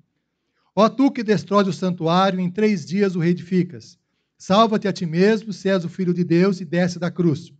ó tu que destróis o santuário, em 3 dias o reedificas. Salva-te a ti mesmo, se és o Filho de Deus, e desce da cruz.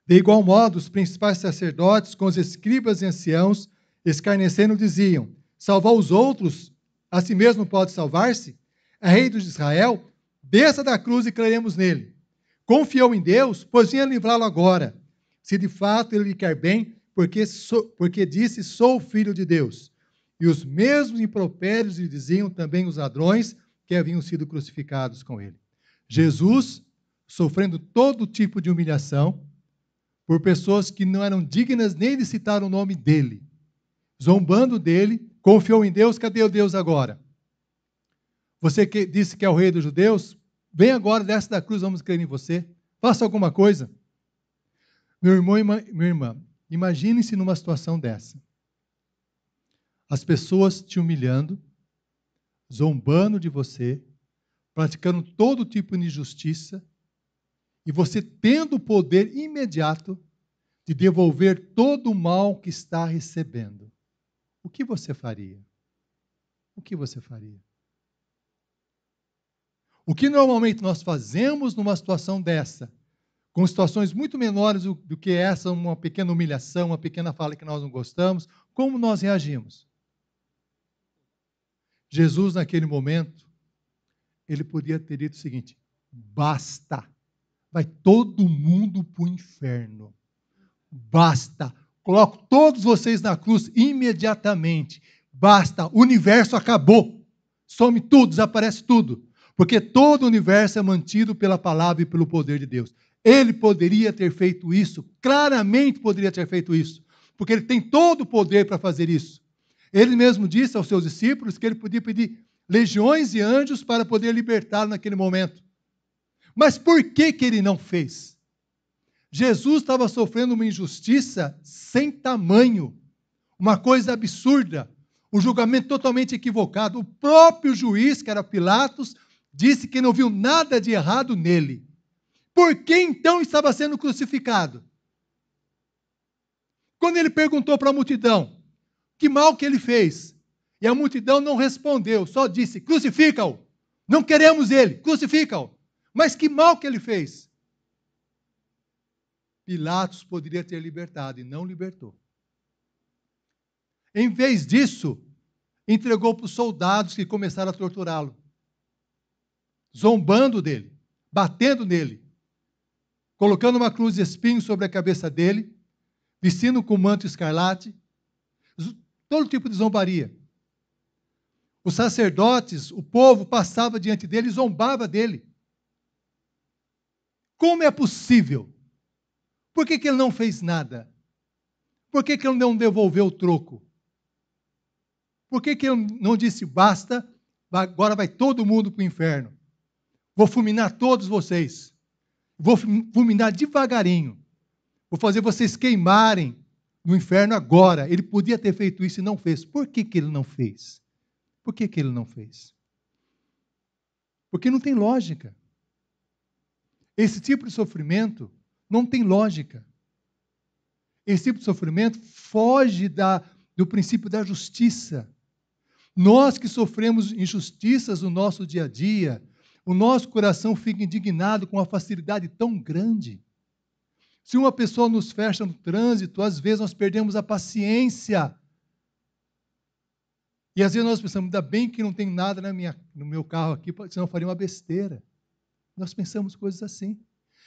De igual modo, os principais sacerdotes, com os escribas e anciãos, escarnecendo, diziam: salvar os outros, a si mesmo pode salvar-se? É rei de Israel? Desça da cruz e creremos nele. Confiou em Deus, pois vinha livrá-lo agora, se de fato ele lhe quer bem, porque disse: sou filho de Deus. E os mesmos impropérios lhe diziam também os ladrões que haviam sido crucificados com ele. Jesus, sofrendo todo tipo de humilhação, por pessoas que não eram dignas nem de citar o nome dele, zombando dele, confiou em Deus. Cadê o Deus agora? Você que disse que é o rei dos judeus, vem agora, desce da cruz, vamos crer em você. Faça alguma coisa. Meu irmão e minha irmã, imagine-se numa situação dessa. As pessoas te humilhando, zombando de você, praticando todo tipo de injustiça, e você tendo o poder imediato de devolver todo o mal que está recebendo. O que você faria? O que você faria? O que normalmente nós fazemos numa situação dessa, com situações muito menores do que essa, uma pequena humilhação, uma pequena fala que nós não gostamos, como nós reagimos? Jesus, naquele momento, ele podia ter dito o seguinte: basta, vai todo mundo para o inferno, basta, coloco todos vocês na cruz imediatamente, basta, o universo acabou, some tudo, desaparece tudo, porque todo o universo é mantido pela palavra e pelo poder de Deus. Ele poderia ter feito isso, claramente poderia ter feito isso, porque ele tem todo o poder para fazer isso. Ele mesmo disse aos seus discípulos que ele podia pedir legiões e anjos para poder libertá-lo naquele momento. Mas por que ele não fez? Jesus estava sofrendo uma injustiça sem tamanho, uma coisa absurda, um julgamento totalmente equivocado. O próprio juiz, que era Pilatos, disse que não viu nada de errado nele. Por que então estava sendo crucificado? Quando ele perguntou para a multidão que mal que ele fez, e a multidão não respondeu, só disse: crucifica-o, não queremos ele, crucifica-o. Mas que mal que ele fez? Pilatos poderia ter libertado e não libertou. Em vez disso, entregou para os soldados que começaram a torturá-lo, zombando dele, batendo nele, colocando uma cruz de espinhos sobre a cabeça dele, vestindo com manto escarlate, todo tipo de zombaria. Os sacerdotes, o povo passava diante dele e zombava dele. Como é possível? Por que ele não fez nada? Por que ele não devolveu o troco? Por que ele não disse basta, agora vai todo mundo para o inferno? Vou fulminar todos vocês. Vou fulminar devagarinho. Vou fazer vocês queimarem no inferno agora. Ele podia ter feito isso e não fez. Por que ele não fez? Por que ele não fez? Porque não tem lógica. Esse tipo de sofrimento não tem lógica. Esse tipo de sofrimento foge do princípio da justiça. Nós que sofremos injustiças no nosso dia a dia, o nosso coração fica indignado com uma facilidade tão grande. Se uma pessoa nos fecha no trânsito, às vezes nós perdemos a paciência. E às vezes nós pensamos: ainda bem que não tem nada no meu carro aqui, senão eu faria uma besteira. Nós pensamos coisas assim.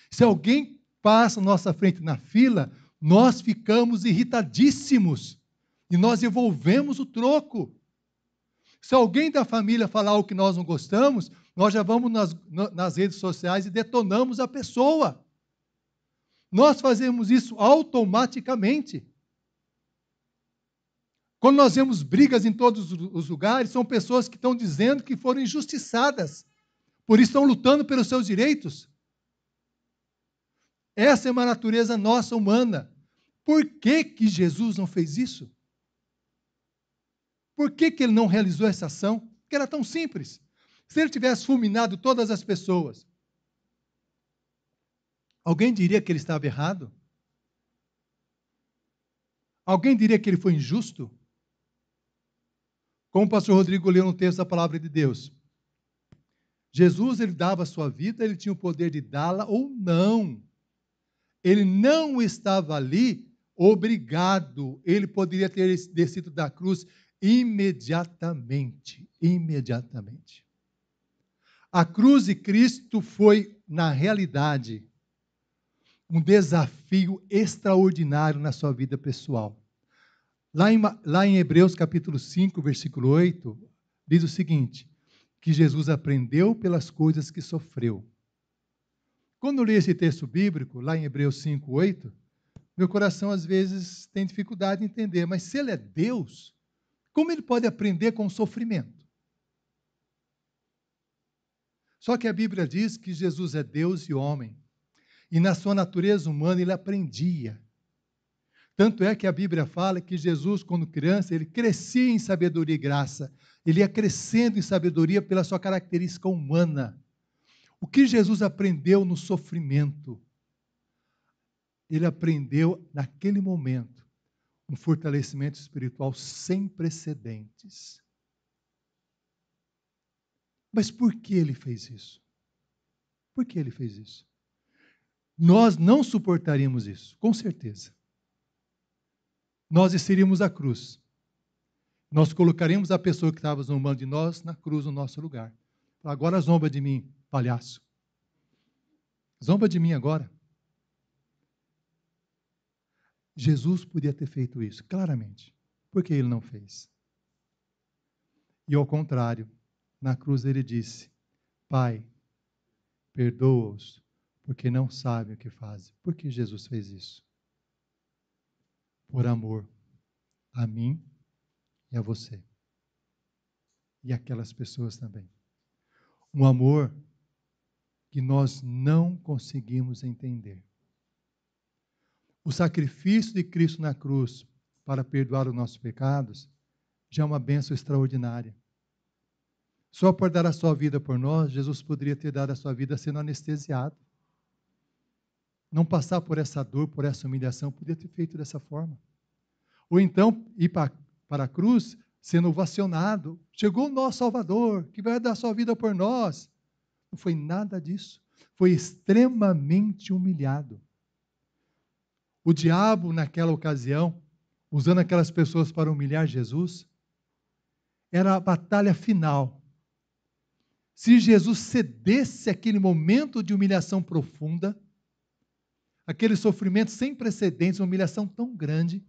Se alguém passa à nossa frente na fila, nós ficamos irritadíssimos e nós devolvemos o troco. Se alguém da família falar o que nós não gostamos, nós já vamos nas redes sociais e detonamos a pessoa. Nós fazemos isso automaticamente. Quando nós vemos brigas em todos os lugares, são pessoas que estão dizendo que foram injustiçadas, por isso estão lutando pelos seus direitos. Essa é uma natureza nossa humana. Por que Jesus não fez isso? Por que ele não realizou essa ação? Porque era tão simples. Se ele tivesse fulminado todas as pessoas, alguém diria que ele estava errado? Alguém diria que ele foi injusto? Como o pastor Rodrigo leu no texto da palavra de Deus, Jesus, ele dava a sua vida, ele tinha o poder de dá-la ou não. Ele não estava ali obrigado. Ele poderia ter descido da cruz imediatamente. Imediatamente. A cruz de Cristo foi, na realidade, um desafio extraordinário na sua vida pessoal. Lá em Hebreus capítulo 5, versículo 8, diz o seguinte: que Jesus aprendeu pelas coisas que sofreu. Quando eu li esse texto bíblico, lá em Hebreus 5, 8, meu coração às vezes tem dificuldade em entender, mas se ele é Deus, como ele pode aprender com o sofrimento? Só que a Bíblia diz que Jesus é Deus e homem, e na sua natureza humana ele aprendia. Tanto é que a Bíblia fala que Jesus, quando criança, ele crescia em sabedoria e graça. Ele ia crescendo em sabedoria pela sua característica humana. O que Jesus aprendeu no sofrimento? Ele aprendeu, naquele momento, um fortalecimento espiritual sem precedentes. Mas por que ele fez isso? Por que ele fez isso? Nós não suportaríamos isso, com certeza. Nós desceríamos a cruz. Nós colocaríamos a pessoa que estava zombando de nós na cruz no nosso lugar. Agora zomba de mim, palhaço. Zomba de mim agora. Jesus podia ter feito isso, claramente. Por que ele não fez? E ao contrário, na cruz ele disse: Pai, perdoa-os, porque não sabem o que fazem. Por que Jesus fez isso? Por amor a mim e a você. E aquelas pessoas também. Um amor que nós não conseguimos entender. O sacrifício de Cristo na cruz para perdoar os nossos pecados já é uma bênção extraordinária. Só por dar a sua vida por nós, Jesus poderia ter dado a sua vida sendo anestesiado. Não passar por essa dor, por essa humilhação, podia ter feito dessa forma. Ou então ir para a cruz sendo ovacionado. Chegou o nosso Salvador, que vai dar a sua vida por nós. Não foi nada disso. Foi extremamente humilhado. O diabo, naquela ocasião, usando aquelas pessoas para humilhar Jesus, era a batalha final. Se Jesus cedesse aquele momento de humilhação profunda, aquele sofrimento sem precedentes, uma humilhação tão grande,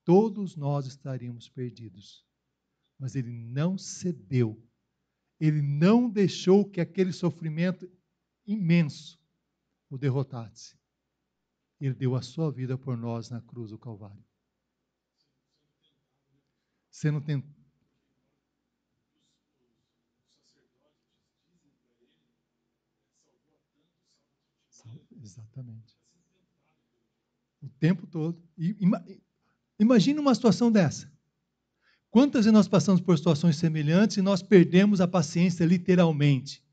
todos nós estaríamos perdidos. Mas ele não cedeu. Ele não deixou que aquele sofrimento imenso o derrotasse. Ele deu a sua vida por nós na cruz do Calvário. Sendo tentado. Exatamente. O tempo todo. Imagine uma situação dessa. Quantas vezes nós passamos por situações semelhantes e nós perdemos a paciência literalmente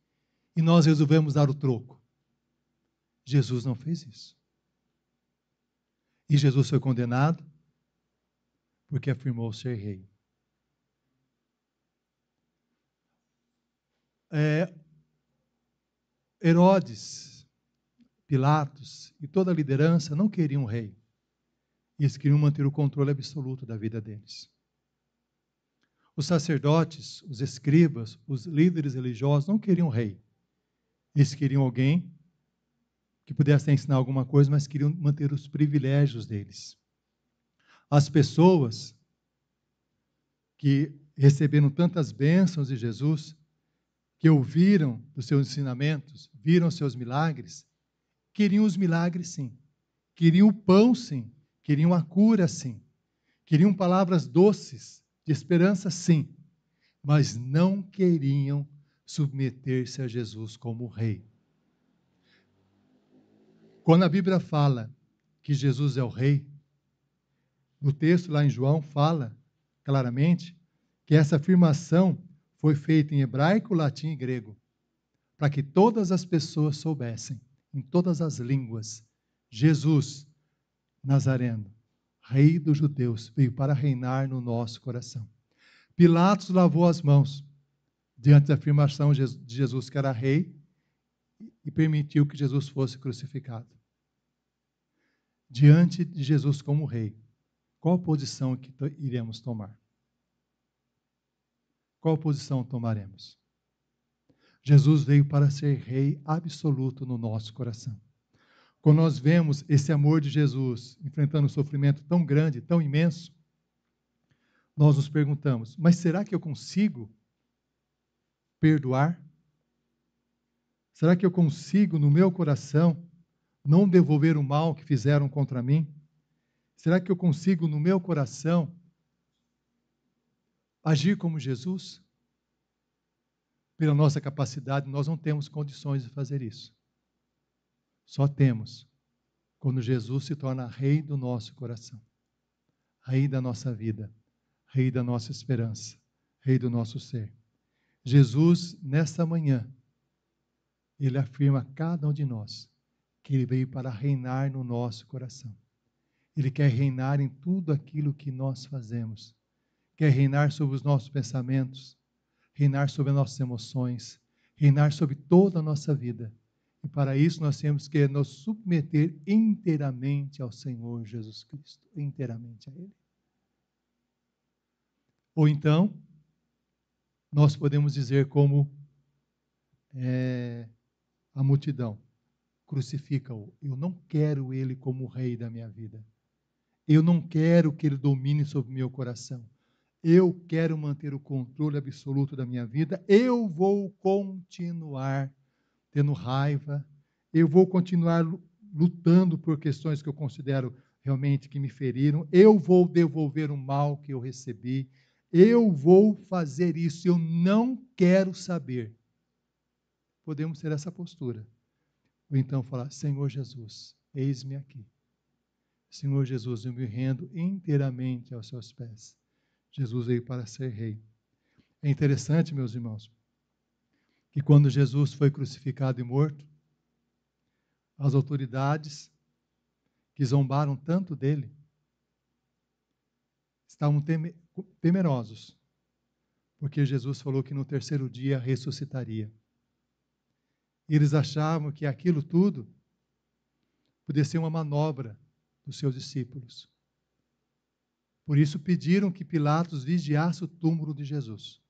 e nós resolvemos dar o troco? Jesus não fez isso. E Jesus foi condenado porque afirmou ser rei. Herodes, Pilatos e toda a liderança não queriam um rei. Eles queriam manter o controle absoluto da vida deles. Os sacerdotes, os escribas, os líderes religiosos não queriam um rei. Eles queriam alguém que pudesse ensinar alguma coisa, mas queriam manter os privilégios deles. As pessoas que receberam tantas bênçãos de Jesus, que ouviram dos seus ensinamentos, viram os seus milagres, queriam os milagres sim, queriam o pão sim, queriam a cura sim, queriam palavras doces, de esperança sim, mas não queriam submeter-se a Jesus como rei. Quando a Bíblia fala que Jesus é o rei, no texto lá em João fala claramente que essa afirmação foi feita em hebraico, latim e grego, para que todas as pessoas soubessem, em todas as línguas, Jesus Nazareno, rei dos judeus, veio para reinar no nosso coração. Pilatos lavou as mãos diante da afirmação de Jesus que era rei e permitiu que Jesus fosse crucificado. Diante de Jesus como rei, qual posição que iremos tomar? Qual posição tomaremos? Jesus veio para ser rei absoluto no nosso coração. Quando nós vemos esse amor de Jesus enfrentando um sofrimento tão grande, tão imenso, nós nos perguntamos, mas será que eu consigo perdoar? Será que eu consigo, no meu coração, não devolver o mal que fizeram contra mim? Será que eu consigo, no meu coração, agir como Jesus? Pela nossa capacidade, nós não temos condições de fazer isso. Só temos quando Jesus se torna rei do nosso coração, rei da nossa vida, rei da nossa esperança, rei do nosso ser. Jesus, nesta manhã, ele afirma a cada um de nós que ele veio para reinar no nosso coração. Ele quer reinar em tudo aquilo que nós fazemos. Quer reinar sobre os nossos pensamentos, reinar sobre as nossas emoções, reinar sobre toda a nossa vida. E para isso nós temos que nos submeter inteiramente ao Senhor Jesus Cristo, inteiramente a Ele. Ou então, nós podemos dizer como a multidão, crucifica-o. Eu não quero Ele como rei da minha vida. Eu não quero que Ele domine sobre o meu coração. Eu quero manter o controle absoluto da minha vida. Eu vou continuar tendo raiva. Eu vou continuar lutando por questões que eu considero realmente que me feriram. Eu vou devolver o mal que eu recebi. Eu vou fazer isso. Eu não quero saber. Podemos ter essa postura. Ou então falar, Senhor Jesus, eis-me aqui. Senhor Jesus, eu me rendo inteiramente aos seus pés. Jesus veio para ser rei. É interessante, meus irmãos, que quando Jesus foi crucificado e morto, as autoridades que zombaram tanto dele estavam temerosos, porque Jesus falou que no terceiro dia ressuscitaria. E eles achavam que aquilo tudo podia ser uma manobra dos seus discípulos. Por isso pediram que Pilatos vigiasse o túmulo de Jesus.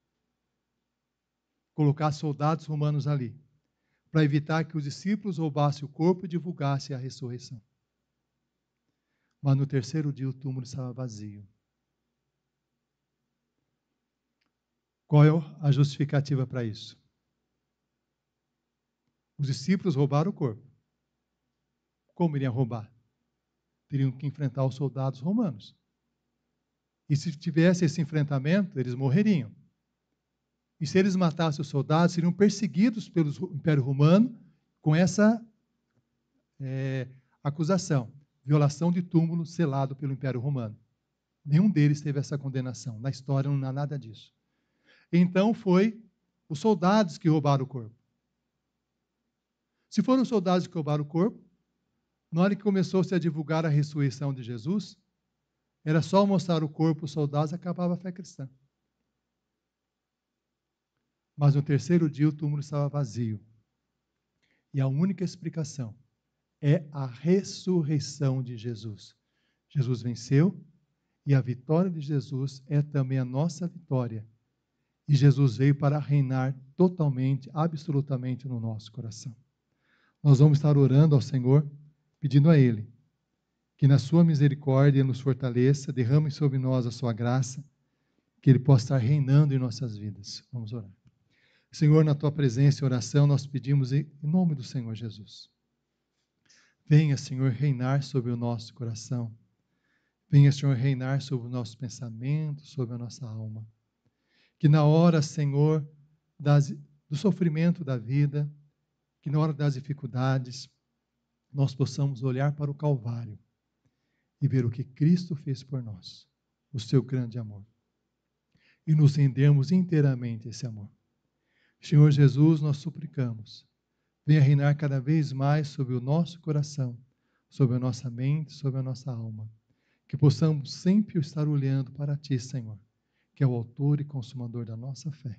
Colocasse soldados romanos ali, para evitar que os discípulos roubassem o corpo e divulgassem a ressurreição. Mas no terceiro dia o túmulo estava vazio. Qual é a justificativa para isso? Os discípulos roubaram o corpo. Como iriam roubar? Teriam que enfrentar os soldados romanos. E se tivesse esse enfrentamento, eles morreriam. E se eles matassem os soldados, seriam perseguidos pelo Império Romano com essa acusação. Violação de túmulo selado pelo Império Romano. Nenhum deles teve essa condenação. Na história não há nada disso. Então foi os soldados que roubaram o corpo. Se foram os soldados que roubaram o corpo, na hora que começou-se a divulgar a ressurreição de Jesus, era só mostrar o corpo aos soldados e acabava a fé cristã. Mas no terceiro dia o túmulo estava vazio. E a única explicação é a ressurreição de Jesus. Jesus venceu e a vitória de Jesus é também a nossa vitória. E Jesus veio para reinar totalmente, absolutamente no nosso coração. Nós vamos estar orando ao Senhor, pedindo a Ele que na sua misericórdia nos fortaleça, derrame sobre nós a sua graça, que Ele possa estar reinando em nossas vidas. Vamos orar. Senhor, na tua presença e oração, nós pedimos em nome do Senhor Jesus. Venha, Senhor, reinar sobre o nosso coração. Venha, Senhor, reinar sobre o nosso pensamento, sobre a nossa alma. Que na hora, Senhor, do sofrimento da vida, que na hora das dificuldades, nós possamos olhar para o Calvário e ver o que Cristo fez por nós, o seu grande amor. E nos rendermos inteiramente a esse amor. Senhor Jesus, nós suplicamos, venha reinar cada vez mais sobre o nosso coração, sobre a nossa mente, sobre a nossa alma. Que possamos sempre estar olhando para Ti, Senhor, que é o autor e consumador da nossa fé.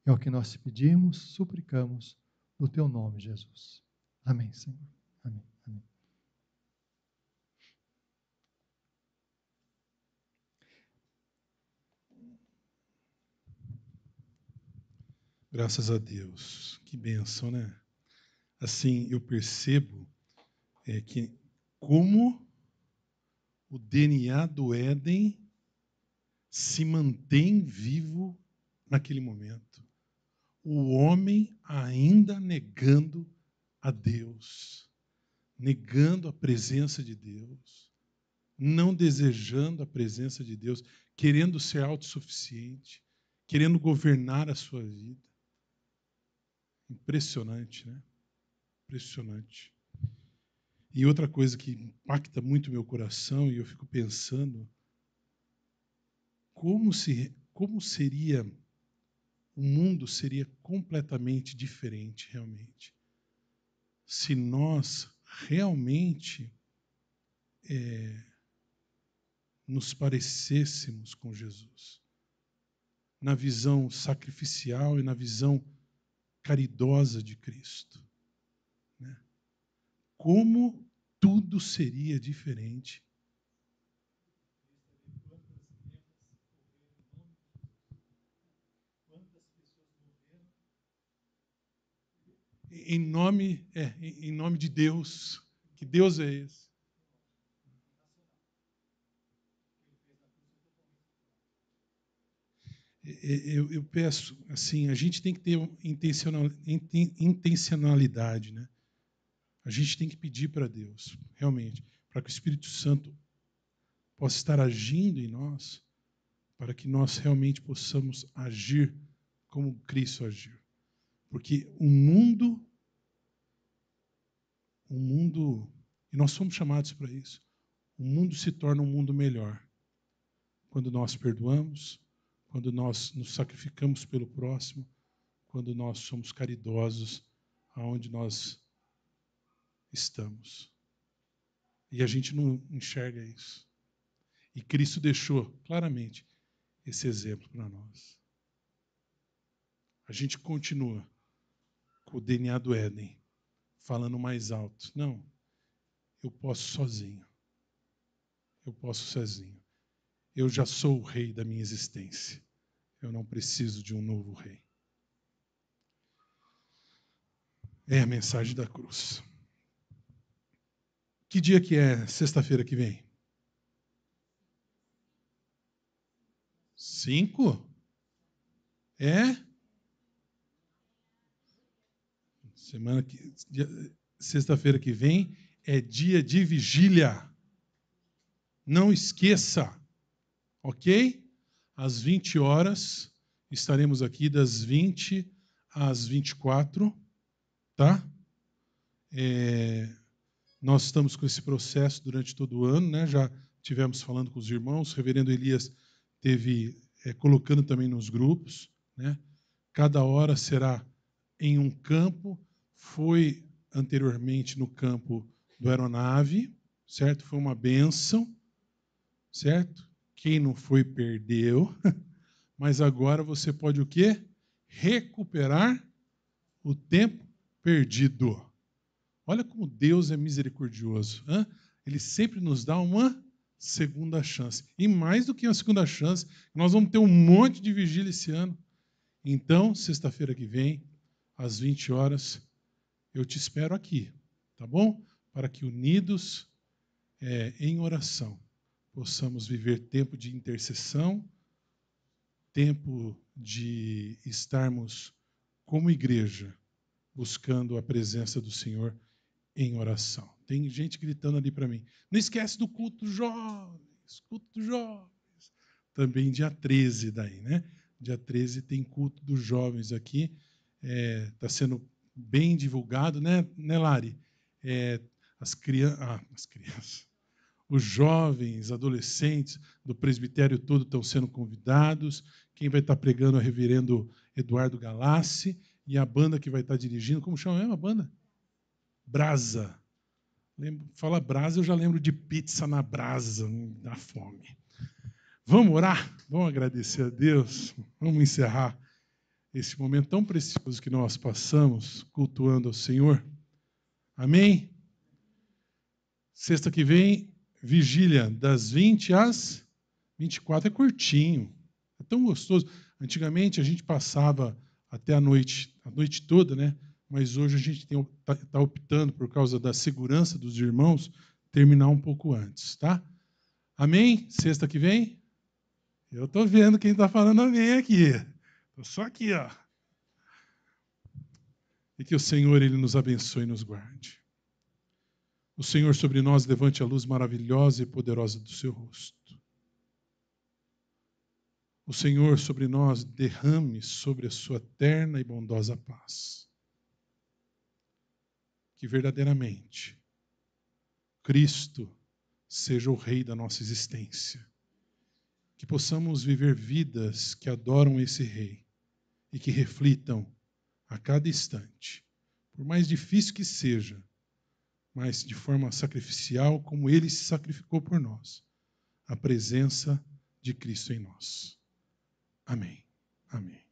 É o que nós te pedimos, suplicamos, no Teu nome, Jesus. Amém, Senhor. Amém. Amém. Graças a Deus. Que bênção, né? Assim, eu percebo que como o DNA do Éden se mantém vivo naquele momento. O homem ainda negando a Deus, negando a presença de Deus, não desejando a presença de Deus, querendo ser autossuficiente, querendo governar a sua vida. Impressionante, né? Impressionante. E outra coisa que impacta muito meu coração, e eu fico pensando, como seria, o mundo seria completamente diferente, realmente, se nós realmente nos parecêssemos com Jesus, na visão sacrificial e na visão caridosa de Cristo. Né? Como tudo seria diferente. Em nome de Deus. Que Deus é esse? eu peço, assim, a gente tem que ter intencionalidade, né? A gente tem que pedir para Deus, realmente, para que o Espírito Santo possa estar agindo em nós, para que nós realmente possamos agir como Cristo agiu. Porque o mundo, e nós somos chamados para isso, o mundo se torna um mundo melhor quando nós perdoamos, quando nós nos sacrificamos pelo próximo, quando nós somos caridosos aonde nós estamos. E a gente não enxerga isso. E Cristo deixou claramente esse exemplo para nós. A gente continua com o DNA do Éden, falando mais alto. Não, eu posso sozinho. Eu posso sozinho. Eu já sou o rei da minha existência. Eu não preciso de um novo rei. É a mensagem da cruz. Que dia que é sexta-feira que vem? 5? É? Sexta-feira que vem é dia de vigília. Não esqueça, ok? Às 20 horas, estaremos aqui das 20 às 24, tá? Nós estamos com esse processo durante todo o ano, né? Já tivemos falando com os irmãos, o reverendo Elias teve colocando também nos grupos, né? Cada hora será em um campo, foi anteriormente no campo do Aeronave, certo? Foi uma bênção, certo? Quem não foi, perdeu. Mas agora você pode o quê? Recuperar o tempo perdido. Olha como Deus é misericordioso. Hein? Ele sempre nos dá uma segunda chance. E mais do que uma segunda chance, nós vamos ter um monte de vigília esse ano. Então, sexta-feira que vem, às 20 horas, eu te espero aqui, tá bom? Para que unidos em oração possamos viver tempo de intercessão, tempo de estarmos como igreja buscando a presença do Senhor em oração. Tem gente gritando ali para mim, não esquece do culto dos jovens, culto dos jovens. Também dia 13 daí, né? Dia 13 tem culto dos jovens aqui, está sendo bem divulgado, né Lari? As crianças, os jovens, adolescentes do presbitério todo estão sendo convidados. Quem vai estar pregando é o reverendo Eduardo Galassi, e a banda que vai estar dirigindo, como chama mesmo a banda? Brasa. Fala brasa, eu já lembro de pizza na brasa, me dá fome. Vamos orar? Vamos agradecer a Deus? Vamos encerrar esse momento tão precioso que nós passamos cultuando ao Senhor? Amém? Sexta que vem, vigília, das 20 às 24, é curtinho, é tão gostoso. Antigamente a gente passava até a noite toda, né? Mas hoje a gente está optando, por causa da segurança dos irmãos, terminar um pouco antes, tá? Amém? Sexta que vem? Eu estou vendo quem está falando amém aqui. Estou só aqui, ó. E que o Senhor, Ele nos abençoe e nos guarde. O Senhor sobre nós levante a luz maravilhosa e poderosa do seu rosto. O Senhor sobre nós derrame sobre a sua terna e bondosa paz. Que verdadeiramente Cristo seja o Rei da nossa existência. Que possamos viver vidas que adoram esse Rei e que reflitam a cada instante, por mais difícil que seja, mas de forma sacrificial, como Ele se sacrificou por nós, a presença de Cristo em nós. Amém. Amém.